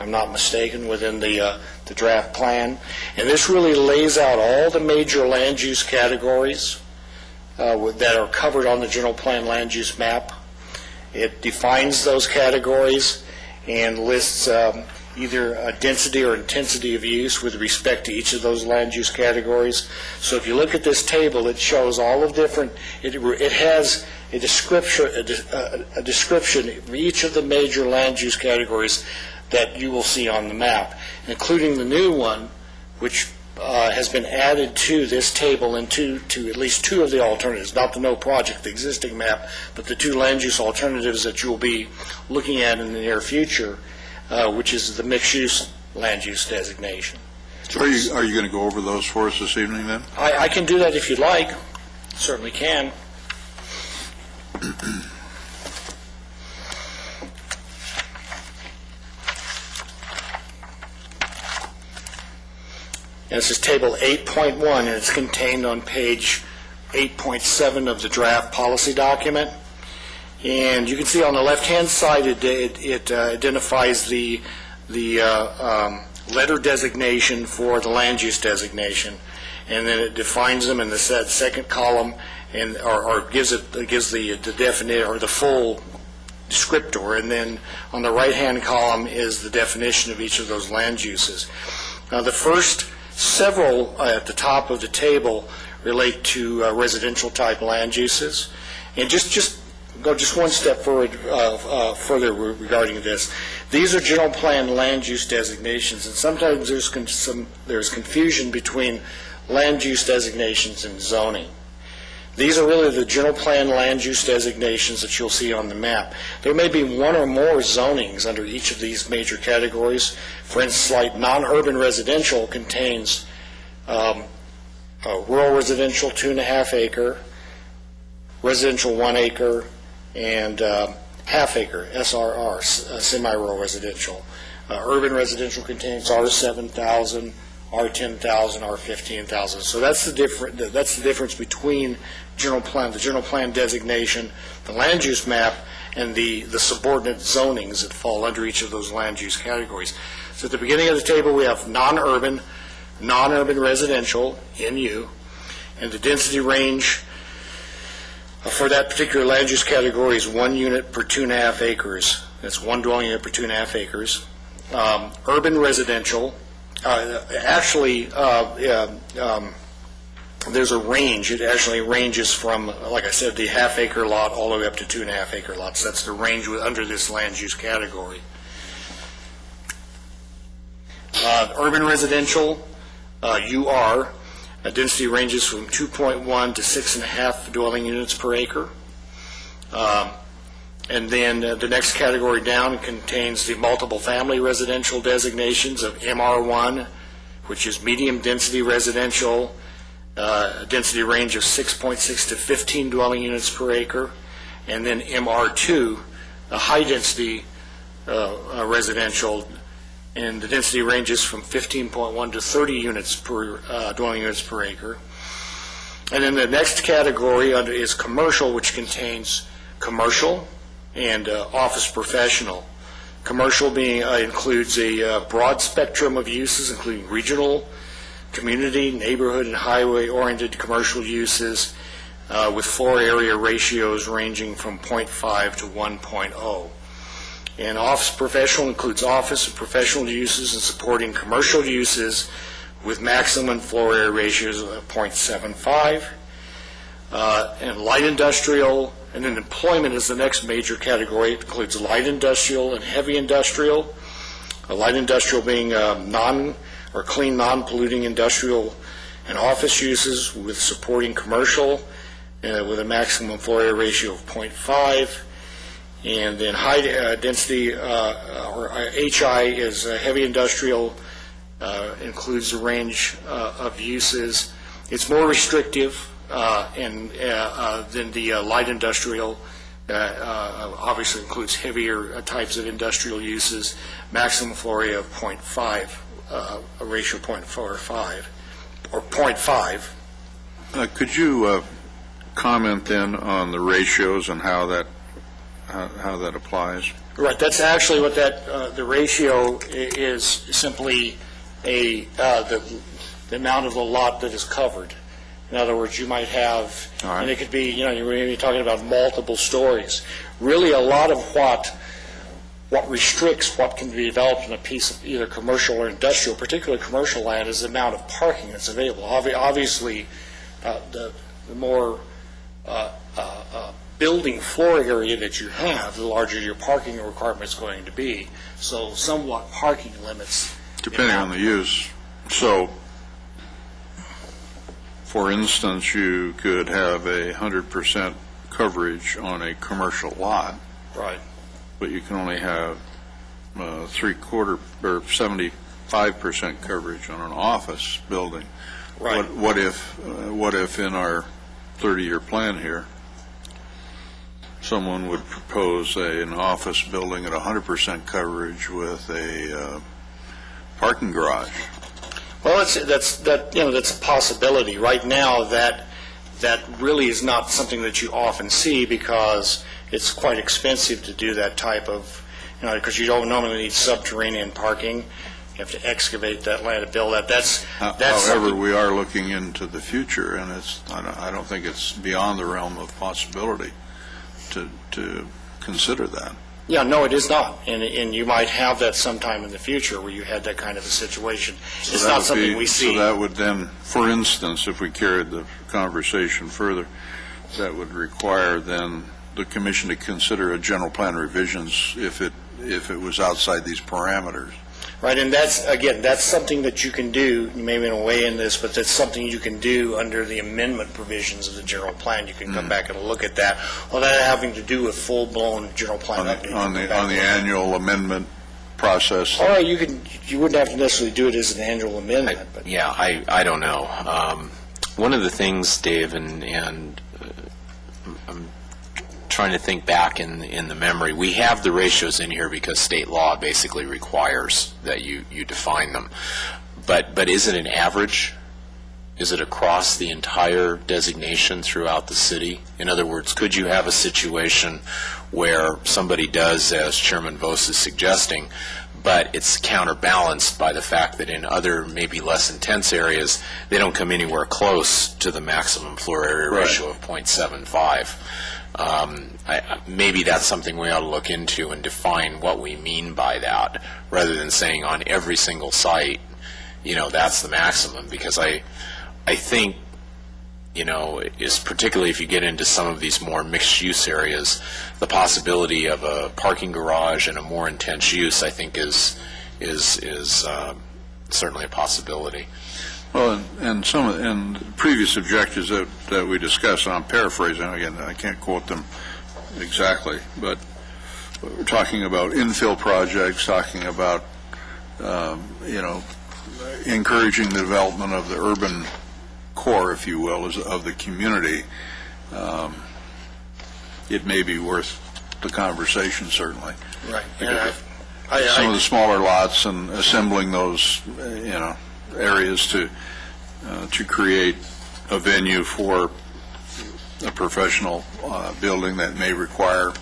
I'm not mistaken, within the draft plan. And this really lays out all the major land use categories that are covered on the general plan land use map. It defines those categories and lists either a density or intensity of use with respect to each of those land use categories. So if you look at this table, it shows all of different, it has a description of each of the major land use categories that you will see on the map, including the new one, which has been added to this table and to at least 2 of the alternatives, not the no project, the existing map, but the 2 land use alternatives that you will be looking at in the near future, which is the mixed use land use designation. So are you going to go over those for us this evening then? I can do that if you'd like. Certainly can. And this is Table 8.1, and it's contained on page 8.7 of the draft policy document. And you can see on the left-hand side, it identifies the letter designation for the land use designation, and then it defines them in the second column, and or gives the definite or the full descriptor, and then on the right-hand column is the definition of each of those land uses. Now, the first several at the top of the table relate to residential type land uses, and just go one step forward further regarding this. These are general plan land use designations, and sometimes there's confusion between land use designations and zoning. These are really the general plan land use designations that you'll see on the map. There may be one or more zonings under each of these major categories. For instance, like non-urban residential contains rural residential 2.5 acre, residential 1 acre, and half acre, SRR, semi-rural residential. Urban residential contains R7,000, R10,000, R15,000. So that's the difference between the general plan designation, the land use map, and the subordinate zonings that fall under each of those land use categories. So at the beginning of the table, we have non-urban residential, NU, and the density range for that particular land use category is 1 unit per 2.5 acres. That's 1 dwelling unit per 2.5 acres. Urban residential, there's a range. It actually ranges from, like I said, the half-acre lot all the way up to 2.5-acre lots. That's the range under this land use category. Urban residential, UR, density ranges from 2.1 to 6.5 dwelling units per acre. And then the next category down contains the multiple family residential designations of MR1, which is medium density residential, a density range of 6.6 to 15 dwelling units per acre, and then MR2, a high density residential, and the density ranges from 15.1 to 30 units per dwelling units per acre. And then the next category is commercial, which contains commercial and office professional. Commercial includes a broad spectrum of uses, including regional, community, neighborhood, and highway-oriented commercial uses with floor area ratios ranging from 0.5 to 1.0. And office professional includes office and professional uses and supporting commercial uses with maximum floor area ratios of 0.75. And light industrial, and then employment is the next major category. It includes light industrial and heavy industrial. Light industrial being clean, non-polluting industrial and office uses with supporting commercial with a maximum floor area ratio of 0.5. And then high density, or HI, is heavy industrial, includes a range of uses. It's more restrictive than the light industrial. Obviously includes heavier types of industrial uses, maximum floor area of 0.5, a ratio of 0.45, or 0.5. Could you comment then on the ratios and how that applies? Right, that's actually what the ratio is, simply the amount of the lot that is covered. In other words, you might have, and it could be, you're really talking about multiple stories. Really, a lot of what restricts what can be developed in a piece of either commercial or industrial, particularly commercial land, is the amount of parking that's available. Obviously, the more building floor area that you have, the larger your parking requirement is going to be. So somewhat parking limits. Depending on the use. So, for instance, you could have 100% coverage on a commercial lot. Right. But you can only have 75% 5% coverage on an office building. Right. What if in our 30-year plan here, someone would propose an office building at 100% coverage with a parking garage? Well, that's a possibility. Right now, that really is not something that you often see because it's quite expensive to do that type of, because you don't normally need subterranean parking. You have to excavate that land to build that. That's However, something- we are looking into the future, and I don't think it's beyond the realm of possibility to consider that. Yeah, no, it is not. And you might have that sometime in the future where you had that kind of a situation. It's not something we see. So that would then, for instance, if we carried the conversation further, that would require then the commission to consider a general plan revisions if it was outside these parameters. Right, and that's something that you can do, maybe in a way in this, but that's something you can do under the amendment provisions of the general plan. You can come back and look at that, without having to do a full-blown general plan update. On the annual amendment process. All right, you wouldn't have to necessarily do it as an annual amendment, but. Yeah, I don't know. One of the things, Dave, and I'm trying to think back in the memory, we have the ratios in here because state law basically requires that you define them. But is it an average? Is it across the entire designation throughout the city? In other words, could you have a situation where somebody does, as Chairman Vos is suggesting, but it's counterbalanced by the fact that in other maybe less intense areas, they don't come anywhere close to the maximum floor area ratio of 0.75. Maybe that's something we ought to look into and define what we mean by that, rather than saying on every single site, that's the maximum. Because I think, is particularly if you get into some of these more mixed-use areas, the possibility of a parking garage and a more intense use, I think, is certainly a possibility. Well, and previous objectives that we discussed, and I'm paraphrasing again, I can't quote them exactly, but we're talking about infill projects, talking about encouraging the development of the urban core, if you will, of the community. It may be worth the conversation, certainly. Right. Some of the smaller lots and assembling those, areas to create a venue for a professional building that may require,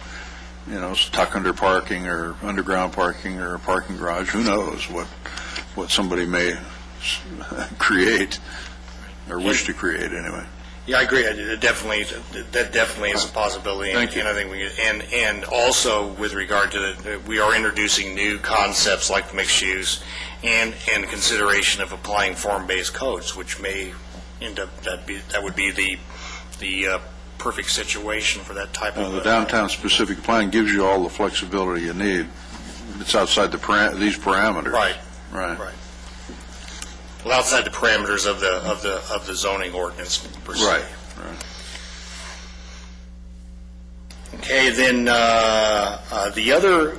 tuck under parking or underground parking or a parking garage. Who knows what somebody may create or wish to create anyway. Yeah, I agree. That definitely is a possibility. Thank you. And I think and also with regard to we are introducing new concepts like mixed use and consideration of applying form-based codes, which may end up that would be the perfect situation for that type of. The downtown specific plan gives you all the flexibility you need. It's outside these parameters. Right. Right. Well, outside the parameters of the zoning ordinance per se. Right. Okay, then the other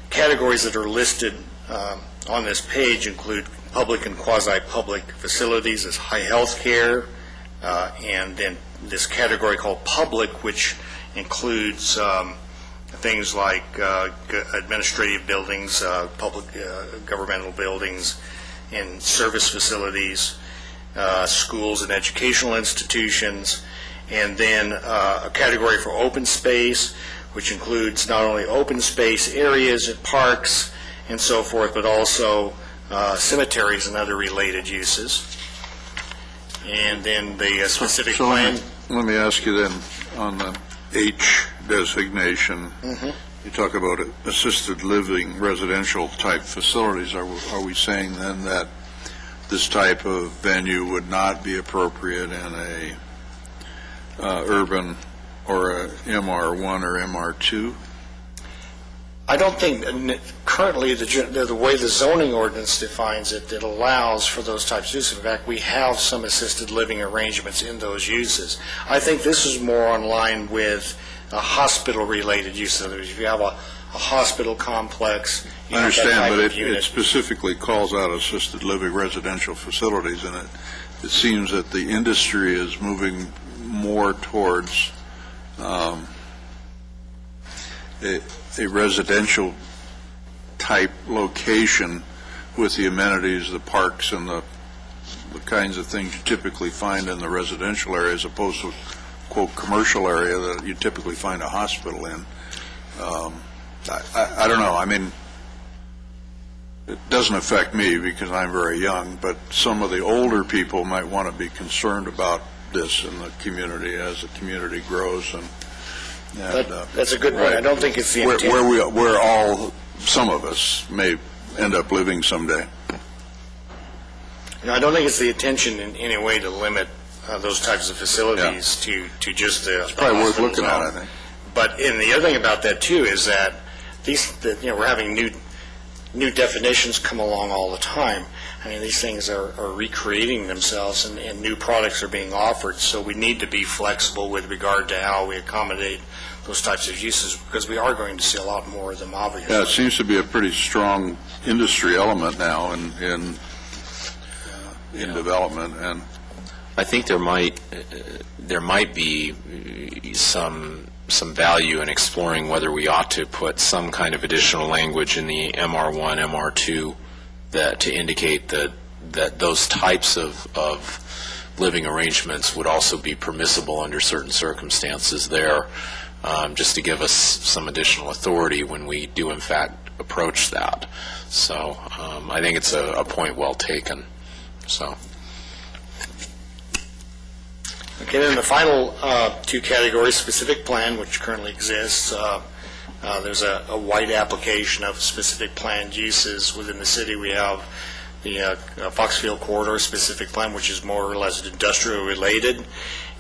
categories that are listed on this page include public and quasi-public facilities as high health care, and then this category called public, which includes things like administrative buildings, public governmental buildings, and service facilities, schools and educational institutions, and then a category for open space, which includes not only open space areas and parks and so forth, but also cemeteries and other related uses. And then the specific plan. Let me ask you then, on the H designation, you talk about assisted living residential type facilities. Are we saying then that this type of venue would not be appropriate in a urban or a MR1 or MR2? I don't think currently the way the zoning ordinance defines it, it allows for those types of uses. In fact, we have some assisted living arrangements in those uses. I think this is more in line with a hospital-related use. If you have a a hospital complex. I understand, but it specifically calls out assisted living residential facilities, and it seems that the industry is moving more towards a residential type location with the amenities, the parks, and the kinds of things you typically find in the residential area, as opposed to, quote, commercial area that you typically find a hospital in. I don't know. I mean, it doesn't affect me because I'm very young, but some of the older people might want to be concerned about this in the community as the community grows. And that's a good point. I don't think it's the intent. Where all, some of us may end up living someday. I don't think it's the intention in any way to limit those types of facilities to just the. It's probably worth looking at, I think. But and the other thing about that too is that we're having new definitions come along all the time. I mean, these things are recreating themselves, and new products are being offered. So we need to be flexible with regard to how we accommodate those types of uses, because we are going to see a lot more of them, obviously. Yeah, it seems to be a pretty strong industry element now in development, and I think there might be some value in exploring whether we ought to put some kind of additional language in the MR1, MR2 to indicate that those types of living arrangements would also be permissible under certain circumstances there, just to give us some additional authority when we do in fact approach that. So I think it's a point well taken. So. Okay, then the final two categories, specific plan, which currently exists. There's a wide application of specific planned uses within the city. We have the Foxfield Corridor specific plan, which is more or less industrial related.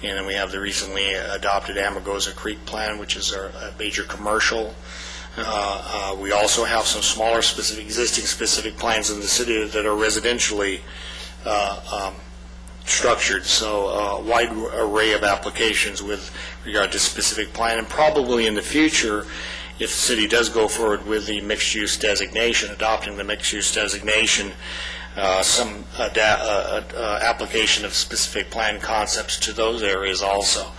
And then we have the recently adopted Amargosa Creek plan, which is a major commercial. We also have some smaller existing specific plans in the city that are residentially structured, so a wide array of applications with regard to specific plan. And probably in the future, if the city does go forward with the mixed-use designation, adopting the mixed-use designation, some application of specific plan concepts to those areas also.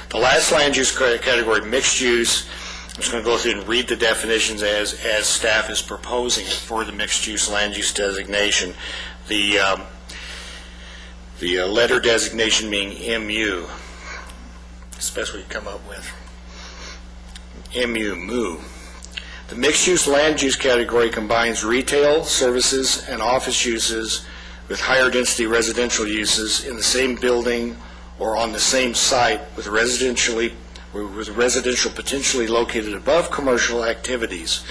The last land use category, mixed use, I'm just going to go through and read the definitions as staff is proposing for the mixed-use land use designation. The letter designation being MU. That's the best we can come up with. MU. The mixed-use land use category combines retail, services, and office uses with higher density residential uses in the same building or on the same site with residential potentially located above commercial activities.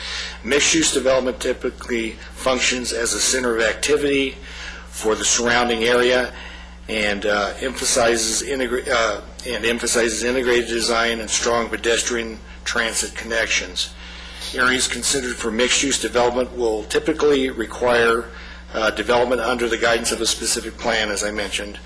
Mixed-use development typically functions as a center of activity for the surrounding area and emphasizes integrated design and strong pedestrian transit connections. Areas considered for mixed-use development will typically require development under the guidance of a specific plan, as I mentioned.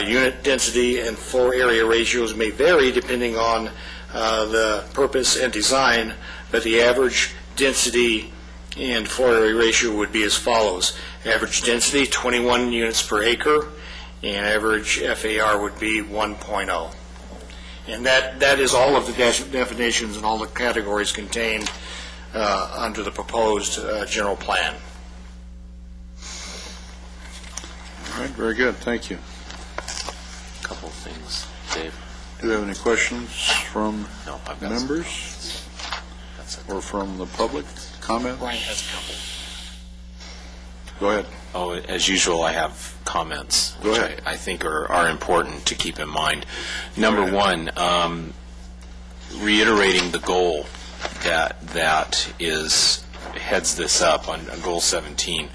Unit density and floor area ratios may vary depending on the purpose and design, but the average density and floor area ratio would be as follows. Average density, 21 units per acre, and average FAR would be 1.0. And that is all of the definitions and all the categories contained under the proposed general plan. All right, very good. Thank you. A couple of things, Dave. Do you have any questions from No, I've got members or from the public? Comments? Brian has a couple. Go ahead. Oh, as usual, I have comments, Go which ahead. I think are important to keep in mind. Number one, reiterating the goal that heads this up on Goal 17.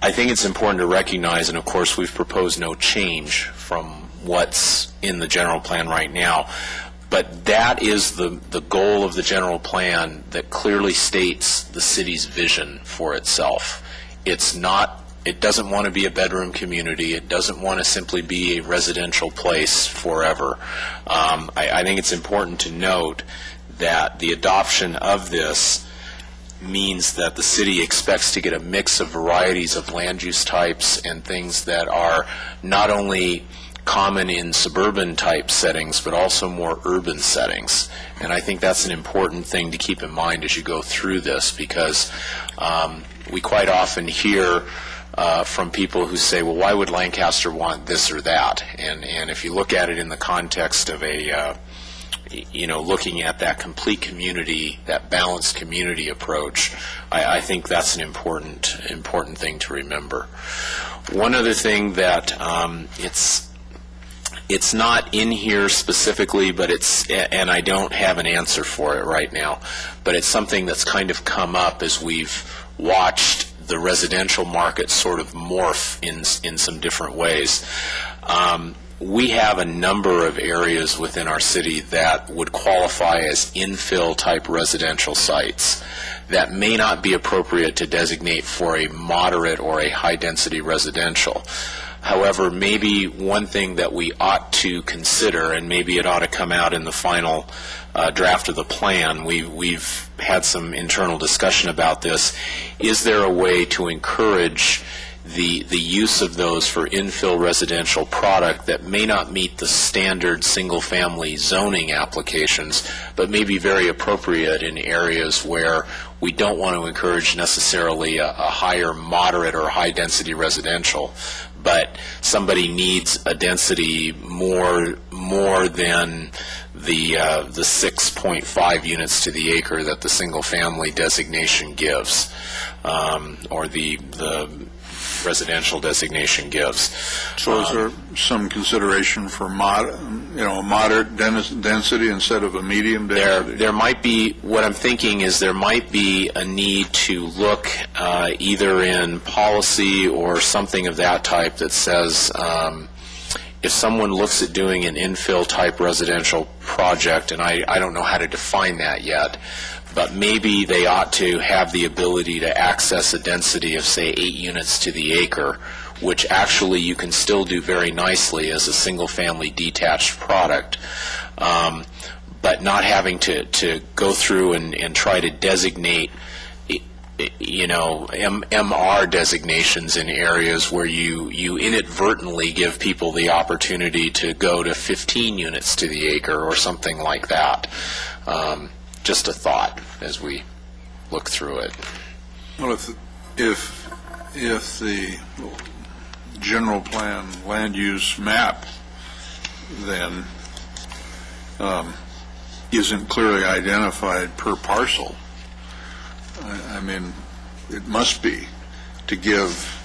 I think it's important to recognize, and of course we've proposed no change from what's in the general plan right now, but that is the goal of the general plan that clearly states the city's vision for itself. It doesn't want to be a bedroom community. It doesn't want to simply be a residential place forever. I think it's important to note that the adoption of this means that the city expects to get a mix of varieties of land use types and things that are not only common in suburban type settings, but also more urban settings. And I think that's an important thing to keep in mind as you go through this, because we quite often hear from people who say, well, why would Lancaster want this or that? And if you look at it in the context of a looking at that complete community, that balanced community approach, I think that's an important thing to remember. One other thing that it's not in here specifically, but and I don't have an answer for it right now, but it's something that's kind of come up as we've watched the residential market sort of morph in some different ways. We have a number of areas within our city that would qualify as infill type residential sites that may not be appropriate to designate for a moderate or a high density residential. However, maybe one thing that we ought to consider, and maybe it ought to come out in the final draft of the plan, we've had some internal discussion about this, is there a way to encourage the use of those for infill residential product that may not meet the standard single-family zoning applications, but may be very appropriate in areas where we don't want to encourage necessarily a higher moderate or high-density residential, but somebody needs a density more than the 6.5 units to the acre that the single-family designation gives, or the residential designation gives. So is there some consideration for moderate density instead of a medium density? There might be, what I'm thinking is there might be a need to look either in policy or something of that type that says if someone looks at doing an infill type residential project, and I don't know how to define that yet, but maybe they ought to have the ability to access a density of, say, 8 units to the acre, which actually you can still do very nicely as a single-family detached product, but not having to go through and try to designate, MR designations in areas where you inadvertently give people the opportunity to go to 15 units to the acre or something like that. Just a thought as we look through it. Well, if the general plan land use map then isn't clearly identified per parcel, I mean, it must be to give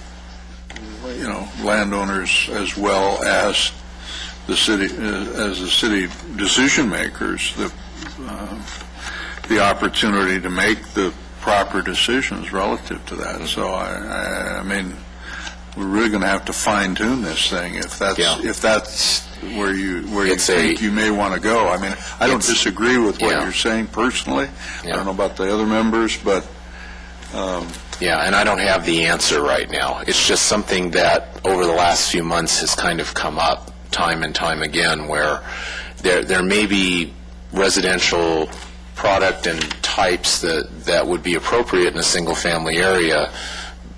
landowners as well as the city decision makers the opportunity to make the proper decisions relative to that. So I mean, we're really going to have to fine tune this thing if that's where you think you may want to go. I mean, I don't disagree with what you're saying personally. I don't know about the other members, but and I don't have the answer right now. It's just something that over the last few months has kind of come up time and time again, where there may be residential product and types that would be appropriate in a single-family area,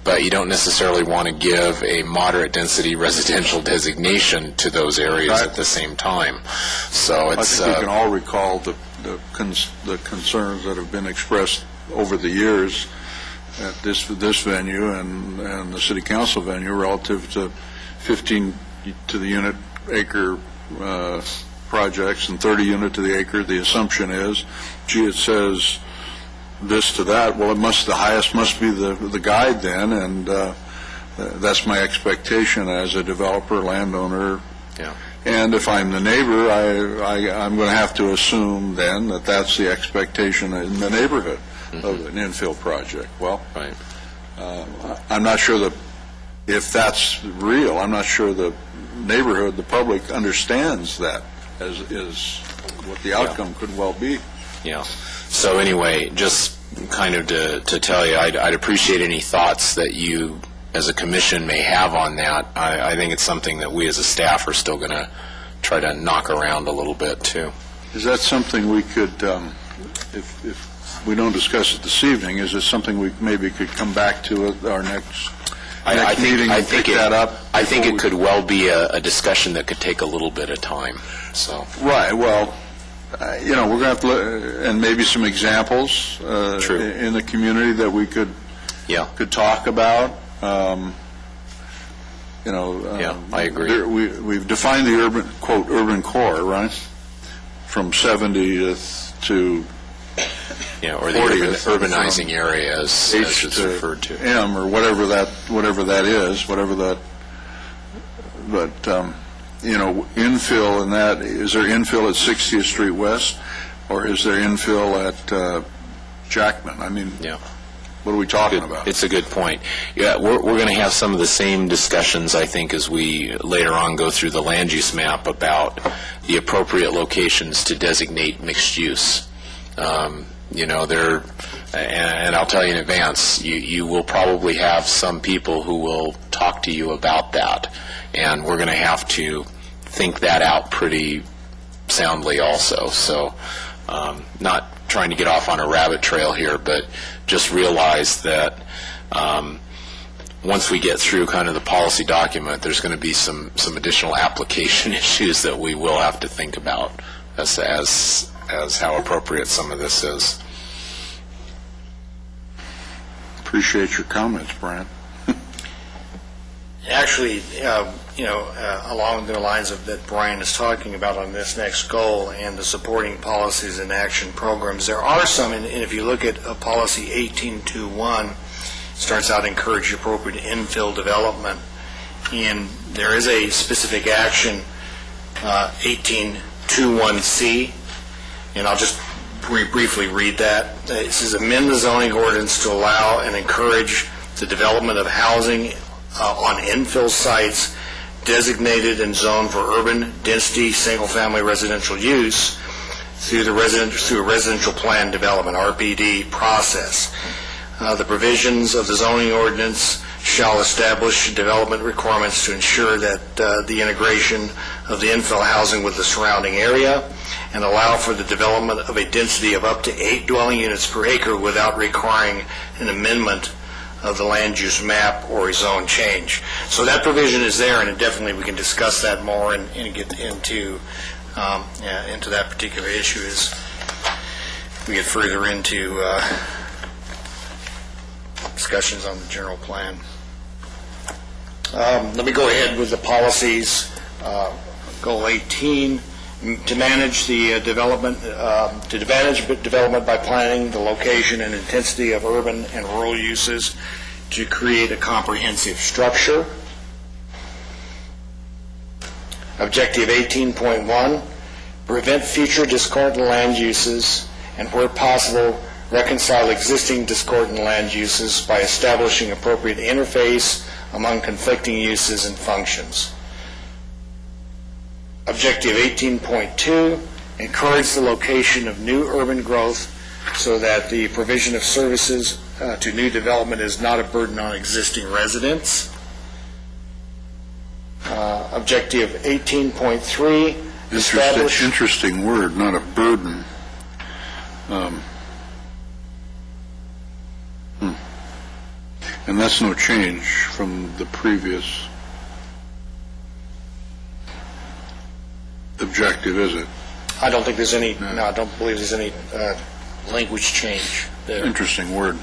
but you don't necessarily want to give a moderate density residential designation to those areas at the same time. So it's. I think we can all recall the concerns that have been expressed over the years at this venue and the city council venue relative to 15 to the unit acre projects and 30 unit to the acre. The assumption is, gee, it says this to that. Well, the highest must be the guide then, and that's my expectation as a developer, landowner. Yeah. And if I'm the neighbor, I'm going to have to assume then that that's the expectation in the neighborhood of an infill project. Well, right. I'm not sure if that's real. I'm not sure the neighborhood, the public, understands that as is what the outcome could well be. Yeah. So anyway, just kind of to tell you, I'd appreciate any thoughts that you, as a commission, may have on that. I think it's something that we as a staff are still going to try to knock around a little bit too. Is that something we could, if we don't discuss it this evening, is it something we maybe could come back to at our next meeting and pick that up? I think it could well be a discussion that could take a little bit of time, so. Right, well, we're going to have to, and maybe some examples in the community that we could talk about. I agree. We've defined the urban, quote, urban core, right? From 70 to or the urbanizing area as it's referred to. M, or whatever that is, but infill in that, is there infill at 60th Street West, or is there infill at Jackman? I mean, what are we talking about? It's a good point. Yeah, we're going to have some of the same discussions, I think, as we later on go through the land use map about the appropriate locations to designate mixed use. And I'll tell you in advance, you will probably have some people who will talk to you about that, and we're going to have to think that out pretty soundly also. So not trying to get off on a rabbit trail here, but just realize that once we get through kind of the policy document, there's going to be some additional application issues that we will have to think about as how appropriate some of this is. Appreciate your comments, Brian. Actually, along the lines of that Brian is talking about on this next goal and the supporting policies and action programs, there are some, and if you look at policy 1821, it starts out encourage appropriate infill development, and there is a specific action, 1821C, and I'll just briefly read that. It says, amend the zoning ordinance to allow and encourage the development of housing on infill sites designated and zoned for urban density single-family residential use through a residential plan development, RPD, process. The provisions of the zoning ordinance shall establish development requirements to ensure that the integration of the infill housing with the surrounding area, and allow for the development of a density of up to 8 dwelling units per acre without requiring an amendment of the land use map or a zone change. So that provision is there, and definitely we can discuss that more and get into that particular issue as we get further into discussions on the general plan. Let me go ahead with the policies. Goal 18. To manage the development by planning the location and intensity of urban and rural uses to create a comprehensive structure. Objective 18.1, prevent future discordant land uses and, where possible, reconcile existing discordant land uses by establishing appropriate interface among conflicting uses and functions. Objective 18.2, encourage the location of new urban growth so that the provision of services to new development is not a burden on existing residents. Objective 18.3, establish... Interesting word, not a burden. And that's no change from the previous objective, is it? I don't think there's any, no, I don't believe there's any language change there. Interesting word.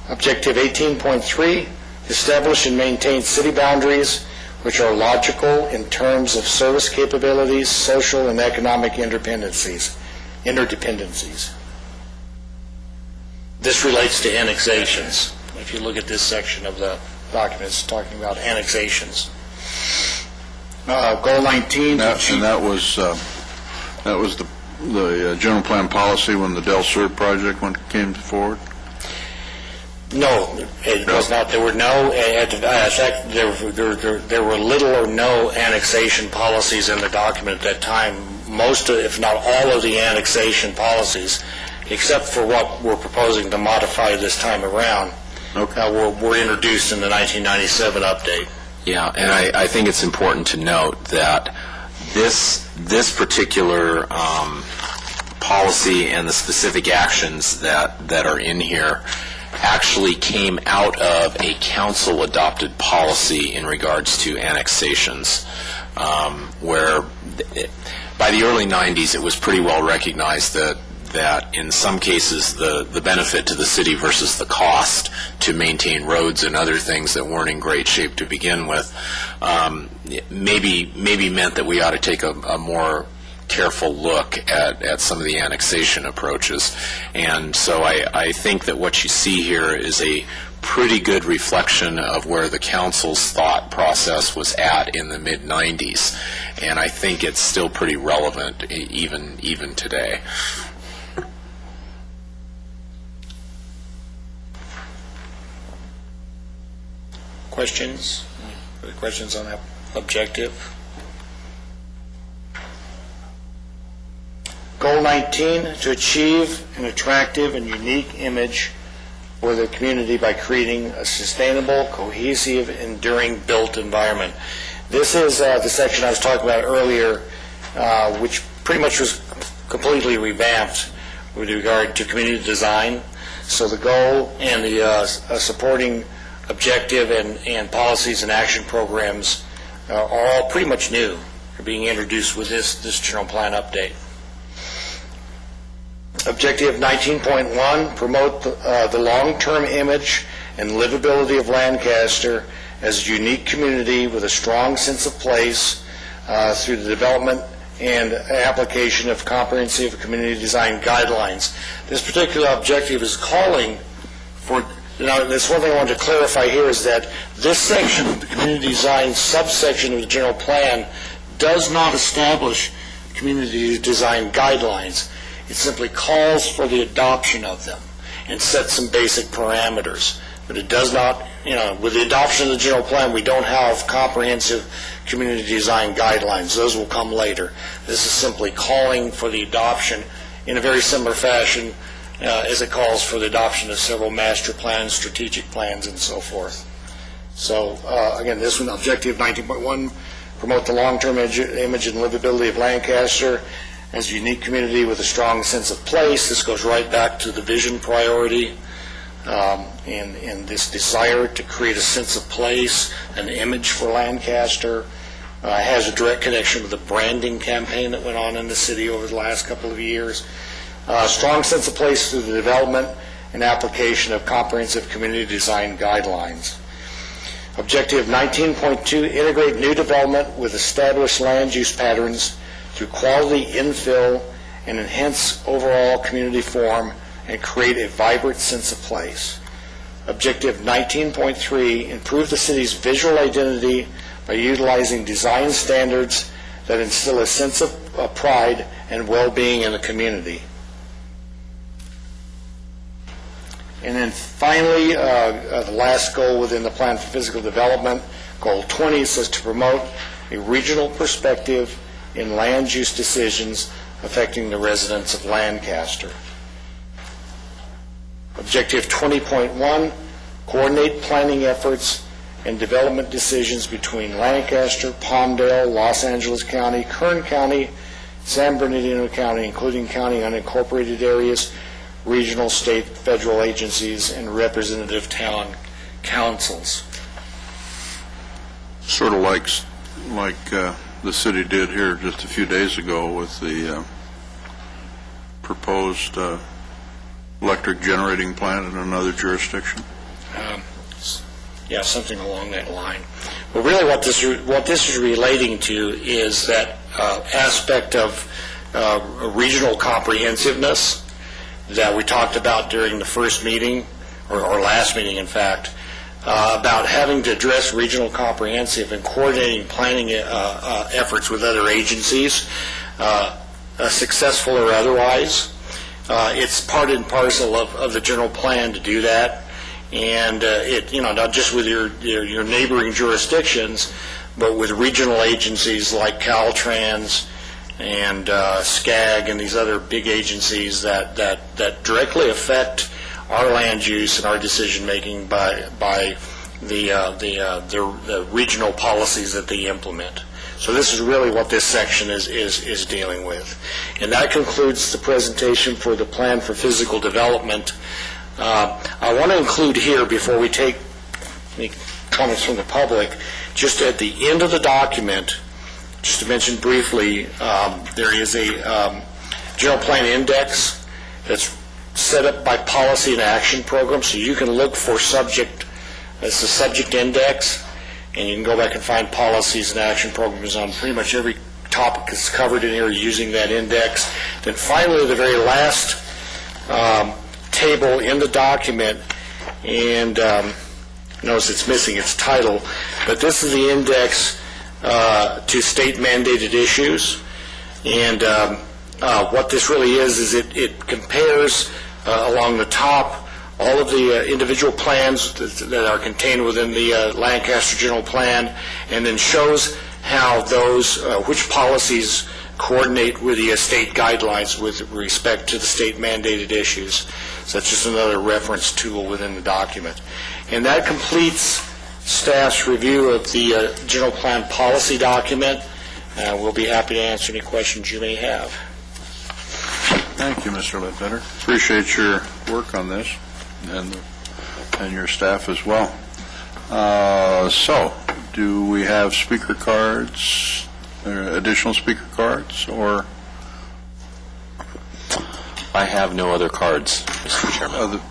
Objective 18.3, establish and maintain city boundaries which are logical in terms of service capabilities, social and economic interdependencies. This relates to annexations. If you look at this section of the document, it's talking about annexations. Goal 19. That was the general plan policy when the Del Sur project came forward? No, it was not. There were no. In fact, there were little or no annexation policies in the document at that time. Most, if not all, of the annexation policies, except for what we're proposing to modify this time around, were introduced in the 1997 update. Yeah, and I think it's important to note that this particular policy and the specific actions that are in here actually came out of a council-adopted policy in regards to annexations, where by the early 90s it was pretty well recognized that in some cases the benefit to the city versus the cost to maintain roads and other things that weren't in great shape to begin with maybe meant that we ought to take a more careful look at some of the annexation approaches. And so I think that what you see here is a pretty good reflection of where the council's thought process was at in the mid-90s. And I think it's still pretty relevant even today. Questions? Any questions on that objective? Goal 19, to achieve an attractive and unique image for the community by creating a sustainable, cohesive, enduring built environment. This is the section I was talking about earlier, which pretty much was completely revamped with regard to community design. So the goal and the supporting objective and policies and action programs are all pretty much new. They're being introduced with this general plan update. Objective 19.1, promote the long-term image and livability of Lancaster as a unique community with a strong sense of place through the development and application of comprehensive community design guidelines. This particular objective is calling for, now this one thing I wanted to clarify here is that this section of the community design subsection of the general plan does not establish community design guidelines. It simply calls for the adoption of them and sets some basic parameters. But it does not, with the adoption of the general plan, we don't have comprehensive community design guidelines. Those will come later. This is simply calling for the adoption in a very similar fashion as it calls for the adoption of several master plans, strategic plans, and so forth. So, again, this one, Objective 19.1, promote the long-term image and livability of Lancaster as a unique community with a strong sense of place. This goes right back to the vision priority and this desire to create a sense of place, an image for Lancaster. Has a direct connection with the branding campaign that went on in the city over the last couple of years. Strong sense of place through the development and application of comprehensive community design guidelines. Objective 19.2, integrate new development with established land use patterns through quality infill and enhance overall community form and create a vibrant sense of place. Objective 19.3, improve the city's visual identity by utilizing design standards that instill a sense of pride and well-being in the community. And then finally, the last goal within the Plan for Physical Development, Goal 20, says to promote a regional perspective in land use decisions affecting the residents of Lancaster. Objective 20.1, coordinate planning efforts and development decisions between Lancaster, Palmdale, Los Angeles County, Kern County, San Bernardino County, including county unincorporated areas, regional, state, federal agencies, and representative town councils. Sort of like the city did here just a few days ago with the proposed electric generating plant in another jurisdiction. Yeah, something along that line. But really what this is relating to is that aspect of regional comprehensiveness that we talked about during the first meeting, or last meeting in fact, about having to address regional comprehensive and coordinating planning efforts with other agencies, successful or otherwise. It's part and parcel of the general plan to do that. And not just with your neighboring jurisdictions, but with regional agencies like Caltrans and SCAG and these other big agencies that directly affect our land use and our decision-making by the regional policies that they implement. So this is really what this section is dealing with. And that concludes the presentation for the plan for physical development. I want to include here, before we take any comments from the public, just at the end of the document, just to mention briefly, there is a general plan index that's set up by policy and action program, so you can look for subject, it's the subject index, and you can go back and find policies and action programs on pretty much every topic that's covered in here using that index. Then finally, the very last table in the document, and notice it's missing its title, but this is the index to state mandated issues. And what this really is it compares along the top all of the individual plans that are contained within the Lancaster General Plan, and then shows how those, which policies coordinate with the state guidelines with respect to the state mandated issues. So that's just another reference tool within the document. And that completes staff's review of the general plan policy document. We'll be happy to answer any questions you may have. Thank you, Mr. Ledbetter. Appreciate your work on this, and your staff as well. So, do we have speaker cards, additional speaker cards, or? I have no other cards, Mr. Chairman. Other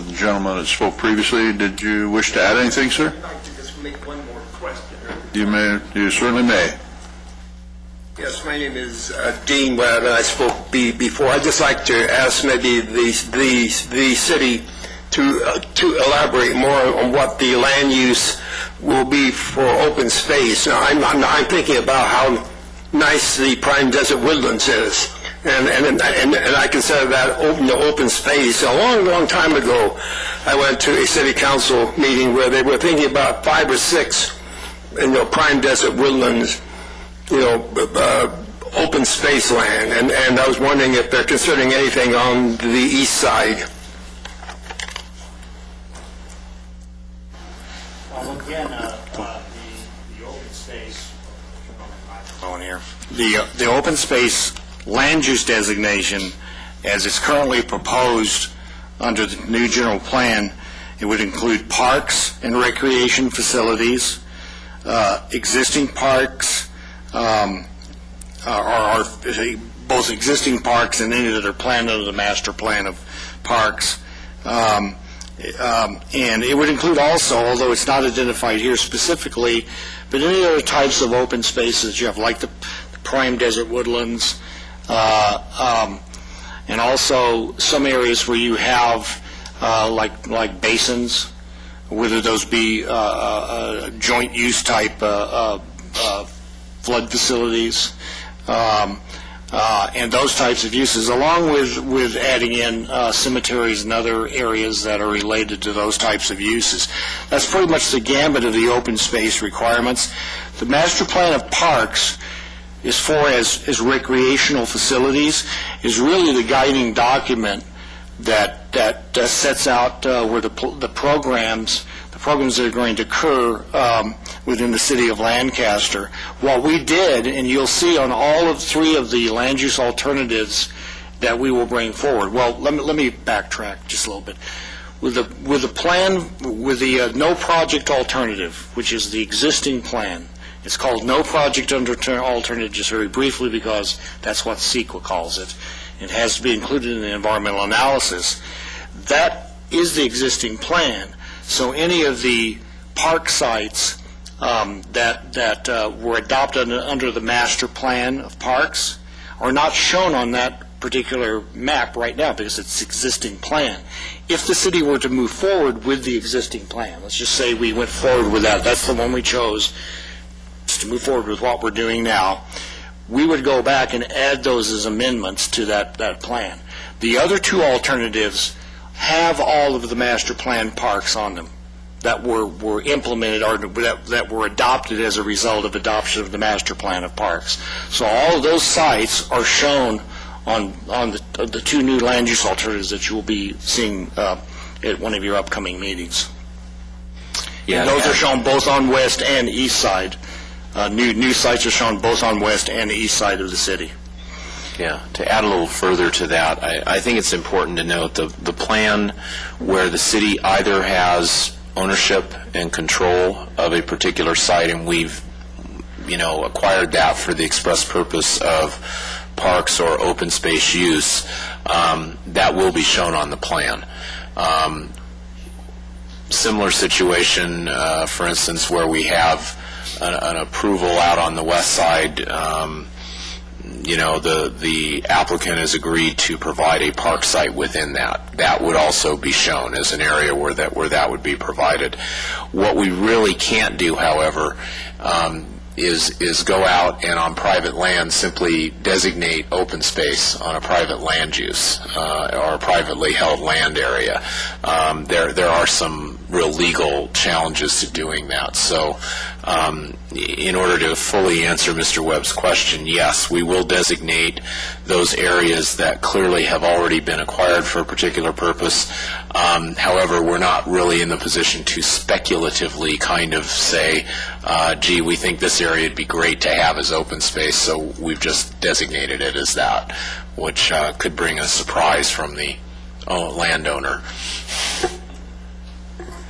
than the gentleman that spoke previously, did you wish to add anything, sir? I'd like to just make one more question. You certainly may. Yes, my name is Dean Webb, and I spoke before. I'd just like to ask maybe the city to elaborate more on what the land use will be for open space. Now, I'm thinking about how nice the prime desert woodlands is, and I consider that open space. A long time ago, I went to a city council meeting where they were thinking about 5 or 6, prime desert woodlands, open space land, and I was wondering if they're considering anything on the east side. Well, again, the open space, the open space land use designation, as it's currently proposed under the new general plan, it would include parks and recreation facilities, existing parks, are both existing parks and any that are planned under the master plan of parks. And it would include also, although it's not identified here specifically, but any other types of open spaces you have, like the prime desert woodlands, and also some areas where you have like basins, whether those be joint use type flood facilities, and those types of uses, along with adding in cemeteries and other areas that are related to those types of uses. That's pretty much the gambit of the open space requirements. The master plan of parks, as far as recreational facilities, is really the guiding document that sets out where the programs that are going to occur within the city of Lancaster. What we did, and you'll see on all 3 of the land use alternatives that we will bring forward. Well, let me backtrack just a little bit. With the plan, with the no project alternative, which is the existing plan, it's called no project alternative just very briefly because that's what CEQA calls it. It has to be included in the environmental analysis. That is the existing plan. So any of the park sites that were adopted under the master plan of parks are not shown on that particular map right now because it's existing plan. If the city were to move forward with the existing plan, let's just say we went forward with that, that's the one we chose to move forward with what we're doing now, we would go back and add those as amendments to that plan. The other 2 alternatives have all of the master plan parks on them that were implemented or that were adopted as a result of adoption of the master plan of parks. So all of those sites are shown on the two new land use alternatives that you will be seeing at one of your upcoming meetings. Yeah, And those are shown both on west and east side. New sites are shown both on west and east side of the city. Yeah, to add a little further to that, I think it's important to note the plan where the city either has ownership and control of a particular site, and we've, acquired that for the express purpose of parks or open space use, that will be shown on the plan. Similar situation, for instance, where we have an approval out on the west side, the applicant has agreed to provide a park site within that. That would also be shown as an area where that would be provided. What we really can't do, however, is go out and on private land simply designate open space on a private land use or a privately held land area. There are some real legal challenges to doing that. So in order to fully answer Mr. Webb's question, yes, we will designate those areas that clearly have already been acquired for a particular purpose. However, we're not really in the position to speculatively kind of say, gee, we think this area would be great to have as open space, so we've just designated it as that, which could bring a surprise from the landowner.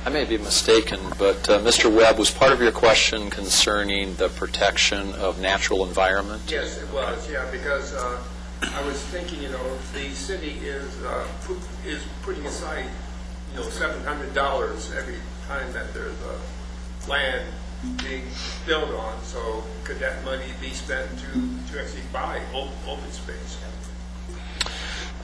I may be mistaken, but Mr. Webb, was part of your question concerning the protection of natural environment? Yes, it was, yeah, because I was thinking, the city is putting aside, $700 every time that there's a land being built on, so could that money be spent to actually buy open space?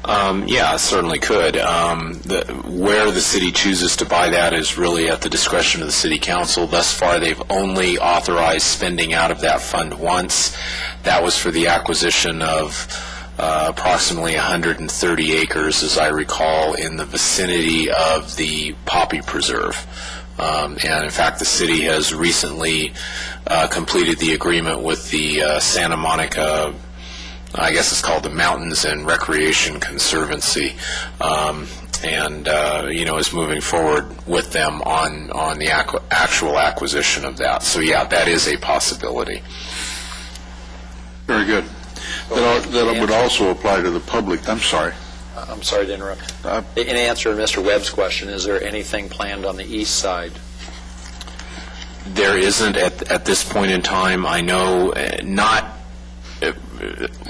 Yeah, it certainly could. Where the city chooses to buy that is really at the discretion of the city council. Thus far, they've only authorized spending out of that fund once. That was for the acquisition of approximately 130 acres, as I recall, in the vicinity of the Poppy Preserve. And in fact, the city has recently completed the agreement with the Santa Monica, I guess it's called the Mountains and Recreation Conservancy, and is moving forward with them on the actual acquisition of that. So yeah, that is a possibility. Very good. That would also apply to the public. I'm sorry. I'm sorry to interrupt. In answer to Mr. Webb's question, is there anything planned on the east side? There isn't at this point in time. I know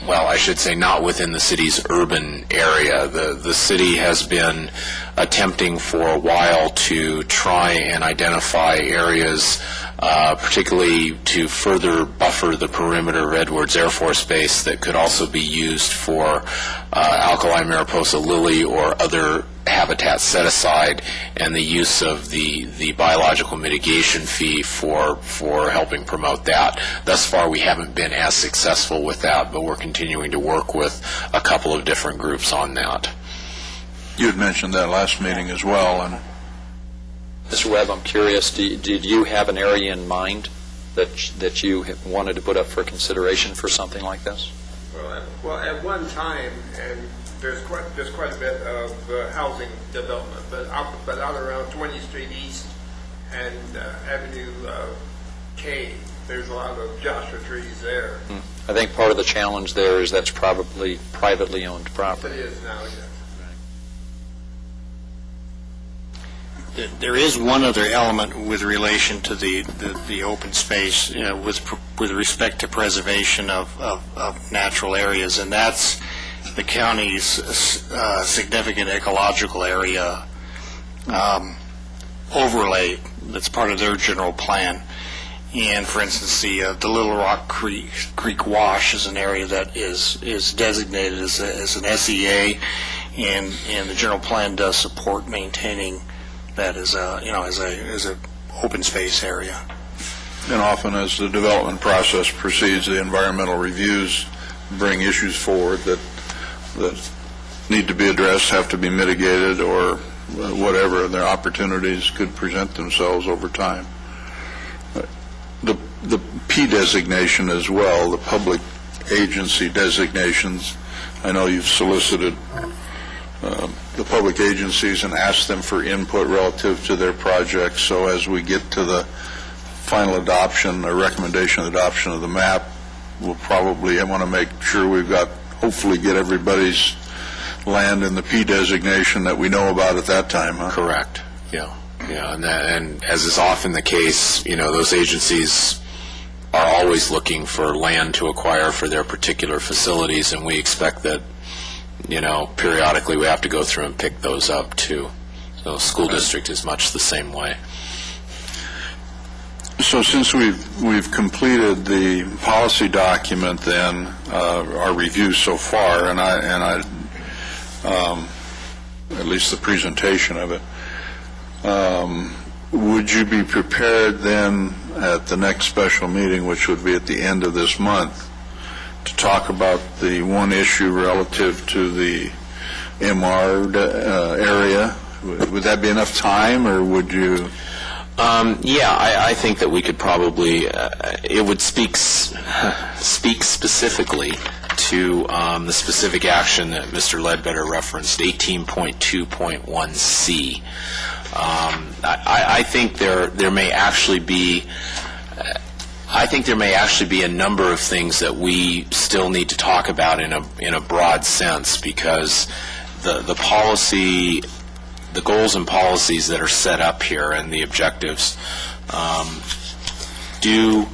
I should say not within the city's urban area. The city has been attempting for a while to try and identify areas, particularly to further buffer the perimeter of Edwards Air Force Base, that could also be used for alkali mariposa lily or other habitat set aside, and the use of the biological mitigation fee for helping promote that. Thus far, we haven't been as successful with that, but we're continuing to work with a couple of different groups on that. You had mentioned that last meeting as well. And Mr. Webb, I'm curious, did you have an area in mind that you wanted to put up for consideration for something like this? Well, at one time, and there's quite a bit of housing development, but out around 20th Street East and Avenue K, there's a lot of Joshua trees there. I think part of the challenge there is that's probably privately owned property. It is now, yes. There is one other element with relation to the open space, with respect to preservation of natural areas, and that's the county's significant ecological area overlay that's part of their general plan. And for instance, the Little Rock Creek Wash is an area that is designated as an SEA, and the general plan does support maintaining that as a open space area. And often as the development process proceeds, the environmental reviews bring issues forward that need to be addressed, have to be mitigated, or whatever. Their opportunities could present themselves over time. The P designation as well, the public agency designations, I know you've solicited the public agencies and asked them for input relative to their projects. So as we get to the final adoption or recommendation of adoption of the map, we'll probably want to make sure we've got, hopefully get everybody's land in the P designation that we know about at that time, huh? Correct. Yeah. Yeah, and as is often the case, those agencies are always looking for land to acquire for their particular facilities, and we expect that, periodically we have to go through and pick those up too. So the school district is much the same way. So since we've completed the policy document, then our review so far, and I at least the presentation of it, would you be prepared then at the next special meeting, which would be at the end of this month, to talk about the one issue relative to the MR area? Would that be enough time, or would you? I think that we could probably, it would speak specifically to the specific action that Mr. Ledbetter referenced, 18.2.1C. I think there may actually be a number of things that we still need to talk about in a broad sense, because the policy, the goals and policies that are set up here and the objectives do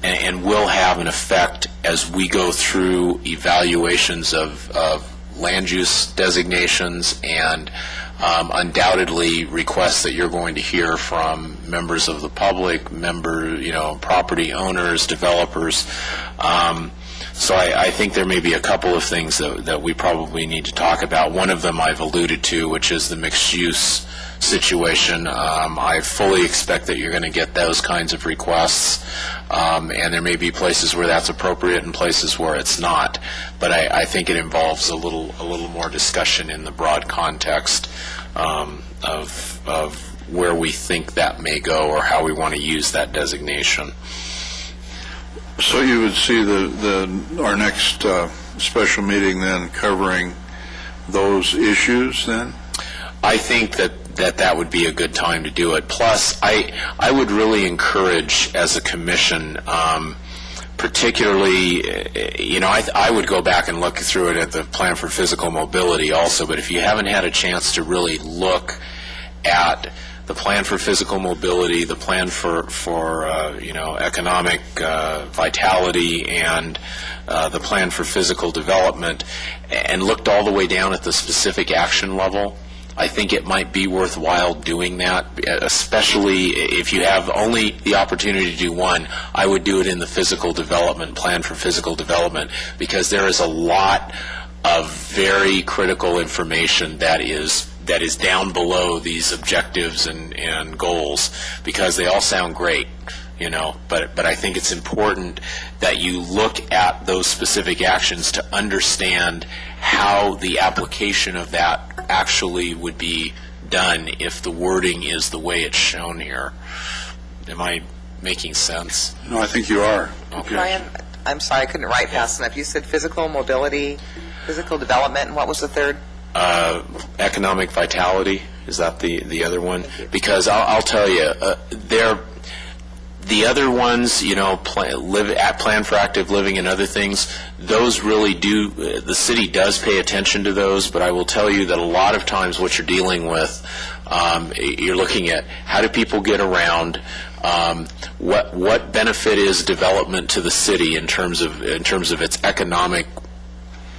and will have an effect as we go through evaluations of land use designations and undoubtedly requests that you're going to hear from members of the public, property owners, developers. So I think there may be a couple of things that we probably need to talk about. One of them I've alluded to, which is the mixed use situation. I fully expect that you're going to get those kinds of requests, and there may be places where that's appropriate and places where it's not. But I think it involves a little more discussion in the broad context of where we think that may go or how we want to use that designation. So you would see our next special meeting then covering those issues then? I think that would be a good time to do it. Plus, I would really encourage as a commission, particularly, I would go back and look through it at the Plan for Physical Mobility also, but if you haven't had a chance to really look at the Plan for Physical Mobility, the Plan for Economic Vitality, and the Plan for Physical Development, and looked all the way down at the specific action level, I think it might be worthwhile doing that, especially if you have only the opportunity to do one. I would do it in the Physical Development, Plan for Physical Development, because there is a lot of very critical information that is down below these objectives and goals, because they all sound great, but I think it's important that you look at those specific actions to understand how the application of that actually would be done if the wording is the way it's shown here. Am I making sense? No, I think you are. Okay. Brian, I'm sorry, I couldn't write fast enough. You said physical mobility, physical development, and what was the third? Economic vitality, is that the other one? Because I'll tell you, the other ones, Plan for Active Living and other things, those really do, the city does pay attention to those, but I will tell you that a lot of times what you're dealing with, you're looking at how do people get around, what benefit is development to the city in terms of its economic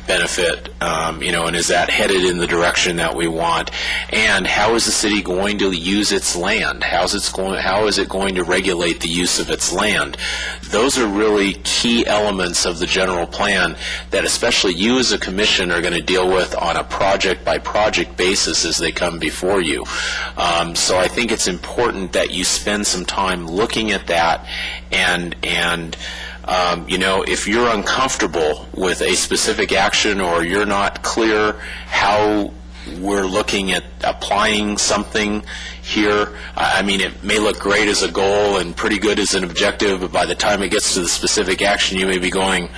benefit, and is that headed in the direction that we want? And how is the city going to use its land? How is it going to regulate the use of its land? Those are really key elements of the general plan that especially you as a commission are going to deal with on a project-by-project basis as they come before you. So I think it's important that you spend some time looking at that and if you're uncomfortable with a specific action or you're not clear how we're looking at applying something here. I mean, it may look great as a goal and pretty good as an objective, but by the time it gets to the specific action, you may be going,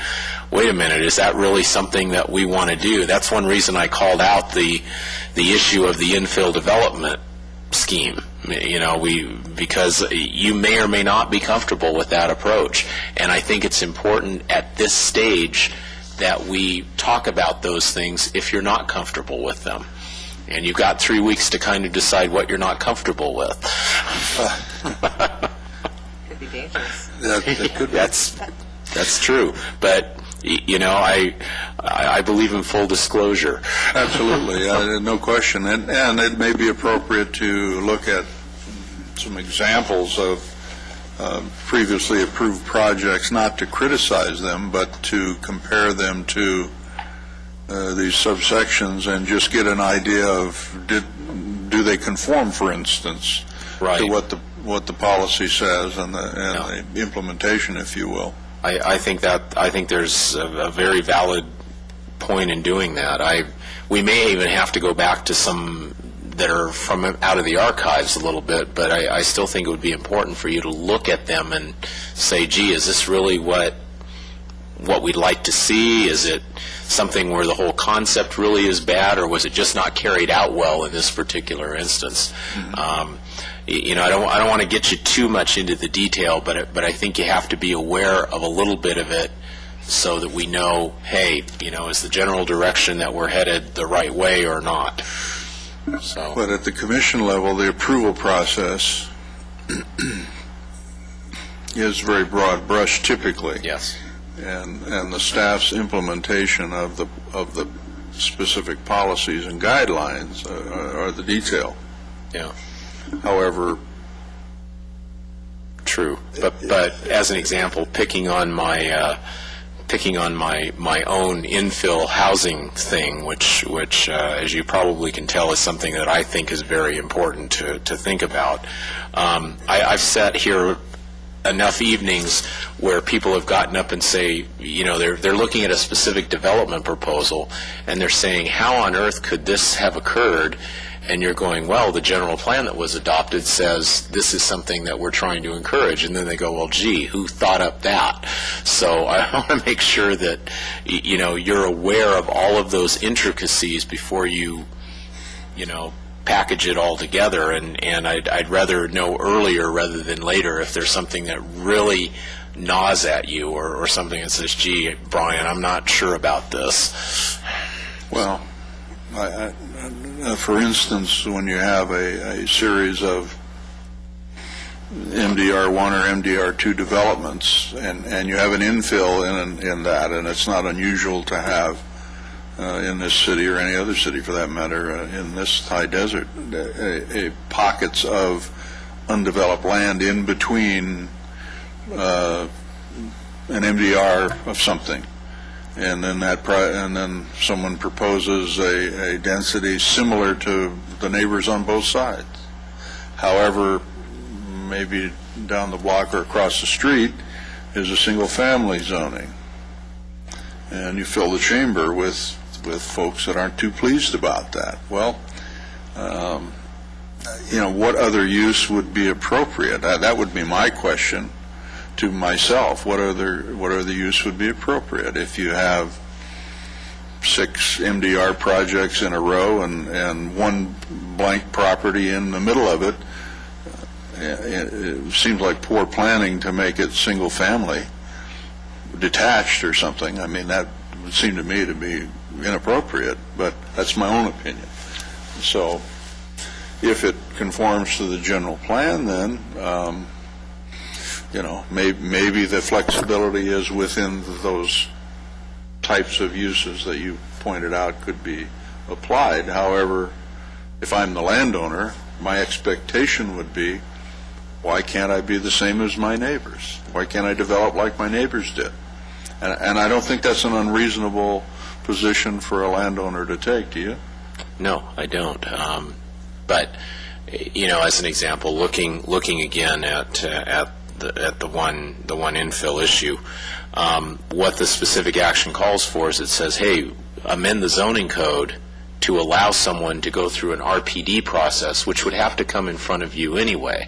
wait a minute, is that really something that we want to do? That's one reason I called out the issue of the infill development scheme. You know, because you may or may not be comfortable with that approach, and I think it's important at this stage that we talk about those things if you're not comfortable with them. And you've got 3 weeks to kind of decide what you're not comfortable with. Could be dangerous. That's true, but you know, I believe in full disclosure. Absolutely, no question. And it may be appropriate to look at some examples of previously approved projects, not to criticize them, but to compare them to these subsections and just get an idea of do they conform, for instance, right, to what the policy says and the implementation, if you will. I think there's a very valid point in doing that. We may even have to go back to some that are from out of the archives a little bit, but I still think it would be important for you to look at them and say, gee, is this really what we'd like to see? Is it something where the whole concept really is bad, or was it just not carried out well in this particular instance? Mm-hmm. You know, I don't want to get you too much into the detail, but I think you have to be aware of a little bit of it so that we know, hey, you know, is the general direction that we're headed the right way or not? So. But at the commission level, the approval process is very broad brush typically. Yes. And the staff's implementation of the specific policies and guidelines are the detail. Yeah. However, true. But as an example, picking on my own infill housing thing, which as you probably can tell, is something that I think is very important to think about. I've sat here enough evenings where people have gotten up and say, you know, they're looking at a specific development proposal and they're saying, how on earth could this have occurred? And you're going, well, the general plan that was adopted says this is something that we're trying to encourage. And then they go, well, gee, who thought up that? So I want to make sure that, you know, you're aware of all of those intricacies before you know, package it all together. And I'd rather know earlier rather than later if there's something that really gnaws at you or something that says, gee, Brian, I'm not sure about this. Well, for instance, when you have a series of MDR1 or MDR2 developments, and you have an infill in that, and it's not unusual to have in this city or any other city for that matter, in this high desert, pockets of undeveloped land in between an MDR of something. And then someone proposes a density similar to the neighbors on both sides. However, maybe down the block or across the street is a single-family zoning, and you fill the chamber with folks that aren't too pleased about that. Well, you know, what other use would be appropriate? That would be my question to myself. What other use would be appropriate if you have 6 MDR projects in a row and one blank property in the middle of it? It seems like poor planning to make it single family, detached or something. I mean, that would seem to me to be inappropriate, but that's my own opinion. So if it conforms to the general plan, then you know, maybe the flexibility is within those types of uses that you pointed out could be applied. However, if I'm the landowner, my expectation would be, why can't I be the same as my neighbors? Why can't I develop like my neighbors did? And I don't think that's an unreasonable position for a landowner to take, do you? No, I don't. But, you know, as an example, looking again at the one infill issue, what the specific action calls for is it says, hey, amend the zoning code to allow someone to go through an RPD process, which would have to come in front of you anyway,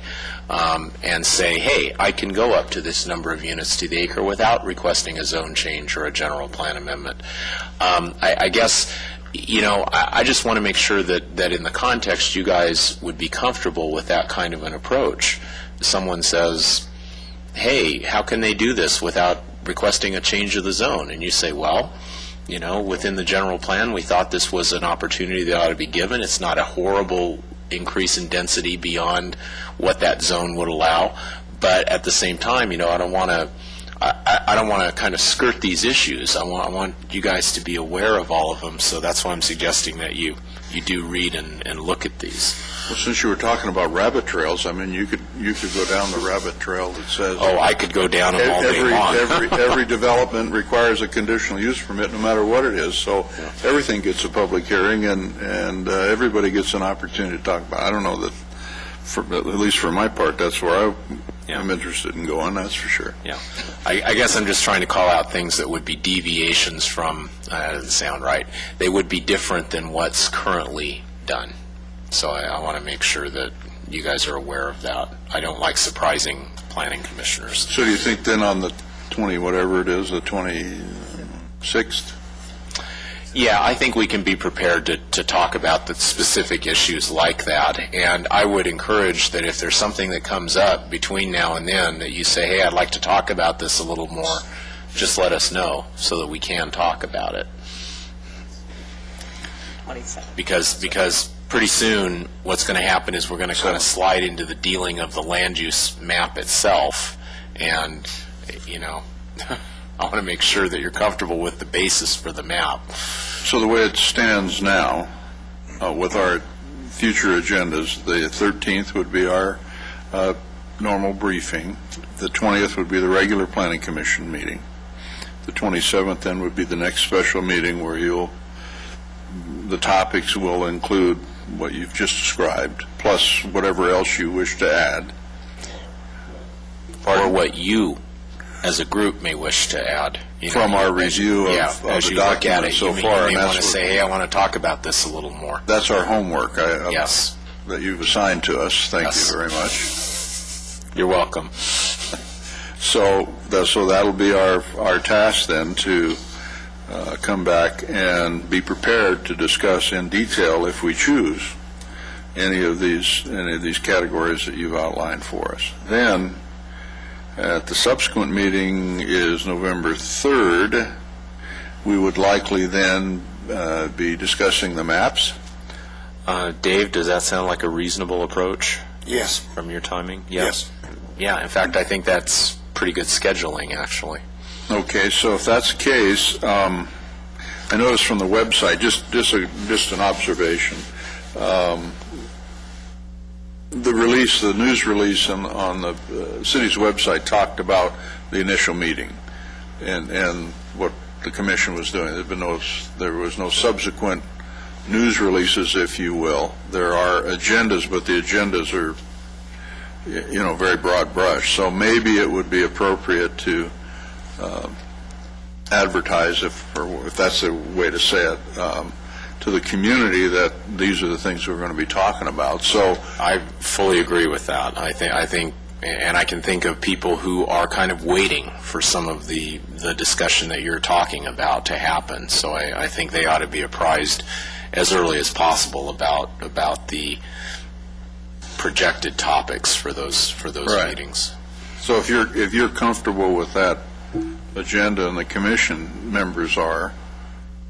and say, hey, I can go up to this number of units to the acre without requesting a zone change or a general plan amendment. I guess, I just want to make sure that in the context you guys would be comfortable with that kind of an approach. Someone says, hey, how can they do this without requesting a change of the zone? And you say, well, within the general plan, we thought this was an opportunity that ought to be given. It's not a horrible increase in density beyond what that zone would allow. But at the same time, I don't want to kind of skirt these issues. I want you guys to be aware of all of them. So that's why I'm suggesting that you do read and look at these. Well, since you were talking about rabbit trails, I mean, you could go down the rabbit trail that says... Oh, I could go down them all day long. Every development requires a conditional use permit, no matter what it is. So everything gets a public hearing, and everybody gets an opportunity to talk about it. I don't know that, at least for my part, that's where I'm interested in going, that's for sure. Yeah. I guess I'm just trying to call out things that would be deviations from, that doesn't sound right, they would be different than what's currently done. So I want to make sure that you guys are aware of that. I don't like surprising planning commissioners. So do you think then on the 26th? Yeah, I think we can be prepared to talk about the specific issues like that. And I would encourage that if there's something that comes up between now and then that you say, hey, I'd like to talk about this a little more, just let us know so that we can talk about it. 27. Because pretty soon what's going to happen is we're going to kind of slide into the dealing of the land use map itself. And, I want to make sure that you're comfortable with the basis for the map. So the way it stands now, with our future agendas, the 13th would be our normal briefing. The 20th would be the regular Planning Commission meeting. The 27th then would be the next special meeting where the topics will include what you've just described, plus whatever else you wish to add. Or what you, as a group, may wish to add. From our review of as the you look at document it, so you far. may want to say, hey, I want to talk about this a little more. That's our homework Yes. that you've assigned to us. Thank Yes. you very much. You're welcome. So that'll be our task then, to come back and be prepared to discuss in detail, if we choose, any of these categories that you've outlined for us. Then, at the subsequent meeting is November 3rd. We would likely then be discussing the maps. Dave, does that sound like a reasonable approach? Yes. From your timing? Yes. Yeah, in fact, I think that's pretty good scheduling, actually. Okay, so if that's the case, I noticed from the website, just an observation, the news release on the city's website talked about the initial meeting and what the commission was doing. There was no subsequent news releases, if you will. There are agendas, but the agendas are, very broad brush. So maybe it would be appropriate to advertise, if that's the way to say it, to the community that these are the things we're going to be talking about. So I fully agree with that. I think, and I can think of people who are kind of waiting for some of the discussion that you're talking about to happen. So I think they ought to be apprised as early as possible about the projected topics for those Right. meetings. So if you're comfortable with that agenda and the commission members are,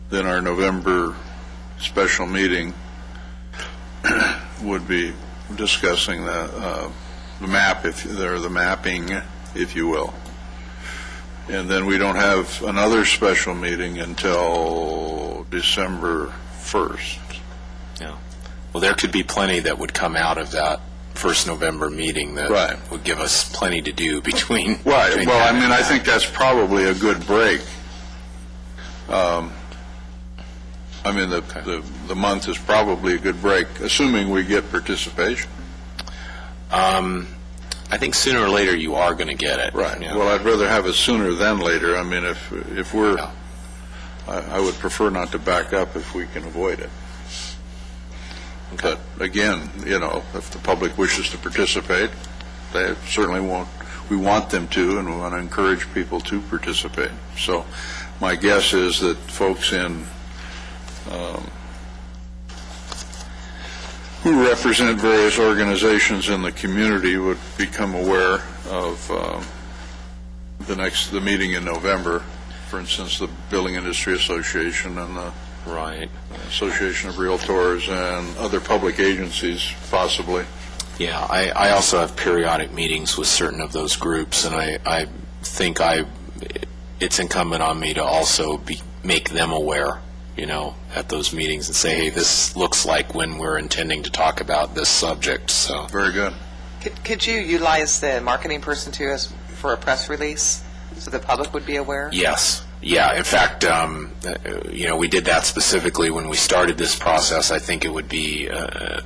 then our November special meeting would be discussing the map, the mapping, if you will. And then we don't have another special meeting until December 1st. Yeah. Well, there could be plenty that would come out of that first November meeting that Right. would give us plenty to do between. Right. between Well, that I mean, and I that. think that's probably a good break. The month is probably a good break, assuming we get participation. I think sooner or later you are going to get it. Right. Yeah. Well, I'd rather have it sooner than later. I mean, if we're, Yeah. I would prefer not to back up if we can avoid it. But again, if the public wishes to participate, they certainly won't. We want them to, and we want to encourage people to participate. So my guess is that folks who represent various organizations in the community would become aware of the meeting in November. For instance, the Building Industry Association and the Right. Association of Realtors and other public agencies, possibly. Yeah, I also have periodic meetings with certain of those groups, and I think it's incumbent on me to also make them aware, at those meetings and say, hey, this looks like when we're intending to talk about this subject. So Very good. Could you utilize the marketing person too for a press release so the public would be aware? Yes. Yeah, in fact, we did that specifically when we started this process. I think it would be a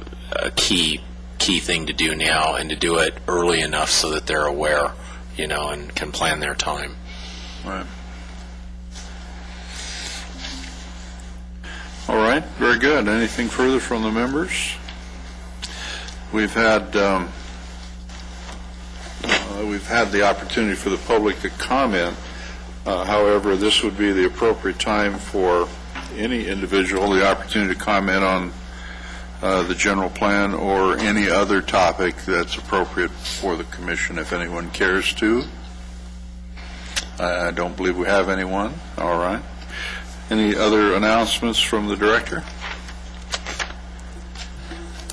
key thing to do now, and to do it early enough so that they're aware, and can plan their time. Right. All right, very good. Anything further from the members? We've had the opportunity for the public to comment. However, this would be the appropriate time for any individual the opportunity to comment on the general plan or any other topic that's appropriate for the commission, if anyone cares to. I don't believe we have anyone. All right. Any other announcements from the director?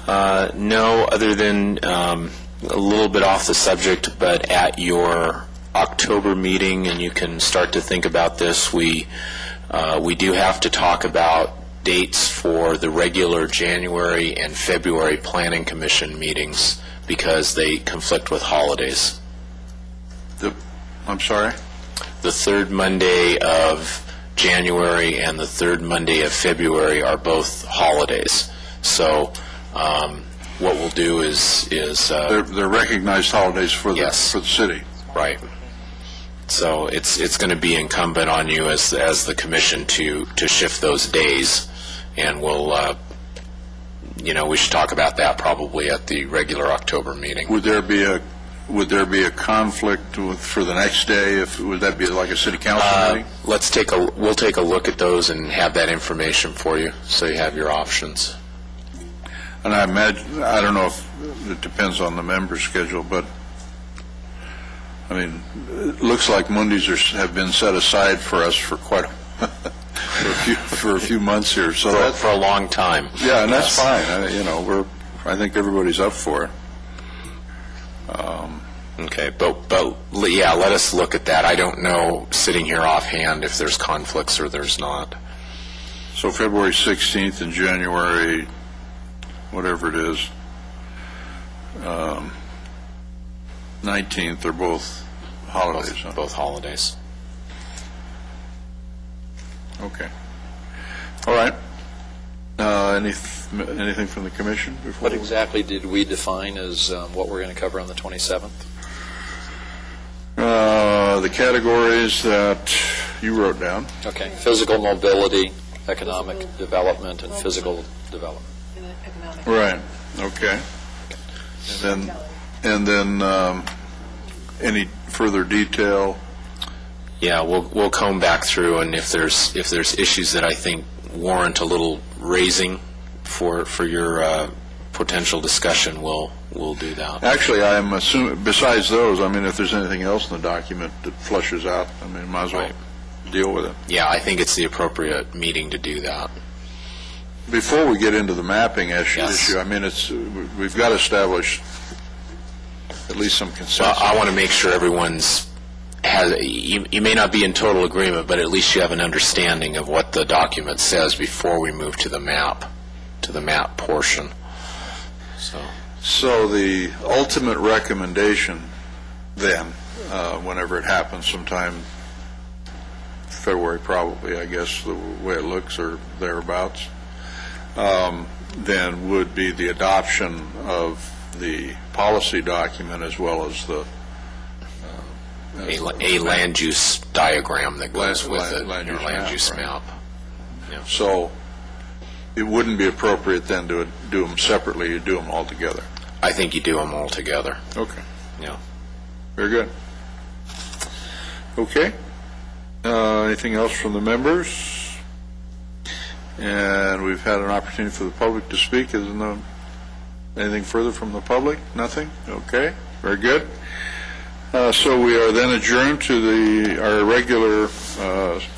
No, other than a little bit off the subject, but at your October meeting, and you can start to think about this, we do have to talk about dates for the regular January and February Planning Commission meetings because they conflict with holidays. I'm sorry? The third Monday of January and the third Monday of February are both holidays. So what we'll do is they're recognized holidays for the city. Right. So it's going to be incumbent on you as the commission to shift those days, and we'll we should talk about that probably at the regular October meeting. Would there be a conflict for the next day? Would that be like a city council meeting? We'll take a look at those and have that information for you, so you have your options. And I imagine, I don't know if it depends on the member schedule, but I mean, it looks like Mondays have been set aside for us for quite for a few months here. So for a long time. Yeah, and that's fine. I think everybody's up for it. Okay, but yeah, let us look at that. I don't know sitting here offhand if there's conflicts or there's not. So February 16th and January, whatever it is, 19th are both holidays. Both holidays. Okay. All right. Anything from the commission before? What exactly did we define as what we're going to cover on the 27th? The categories that you wrote down. Okay. Physical mobility, economic development, and physical development. Right. Okay. And then any further detail? Yeah, we'll comb back through, and if there's issues that I think warrant a little raising for your potential discussion, we'll do that. Actually, I'm assuming, besides those, I mean, if there's anything else in the document that flushes out, I mean, might as well deal with it. Yeah, I think it's the appropriate meeting to do that. Before we get into the mapping issue, I mean, we've got to establish at least some consensus. Well, I want to make sure you may not be in total agreement, but at least you have an understanding of what the document says before we move to the map portion. So the ultimate recommendation then, whenever it happens, sometime February probably, I guess, the way it looks, or thereabouts, then would be the adoption of the policy document as well as the a land use diagram that goes with it, your land use map. So it wouldn't be appropriate then to do them separately, you do them all together. I think you do them all together. Okay, Yeah. very good. Okay. Anything else from the members? And we've had an opportunity for the public to speak. Is there anything further from the public? Nothing? Okay, very good. So we are then adjourned to our regular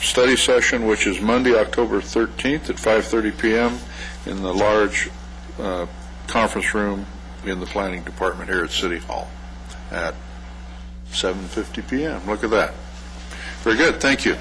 study session, which is Monday, October 13th at 5:30 p.m. in the large conference room in the Planning Department here at City Hall at 7:50 p.m. Look at that. Very good. Thank you.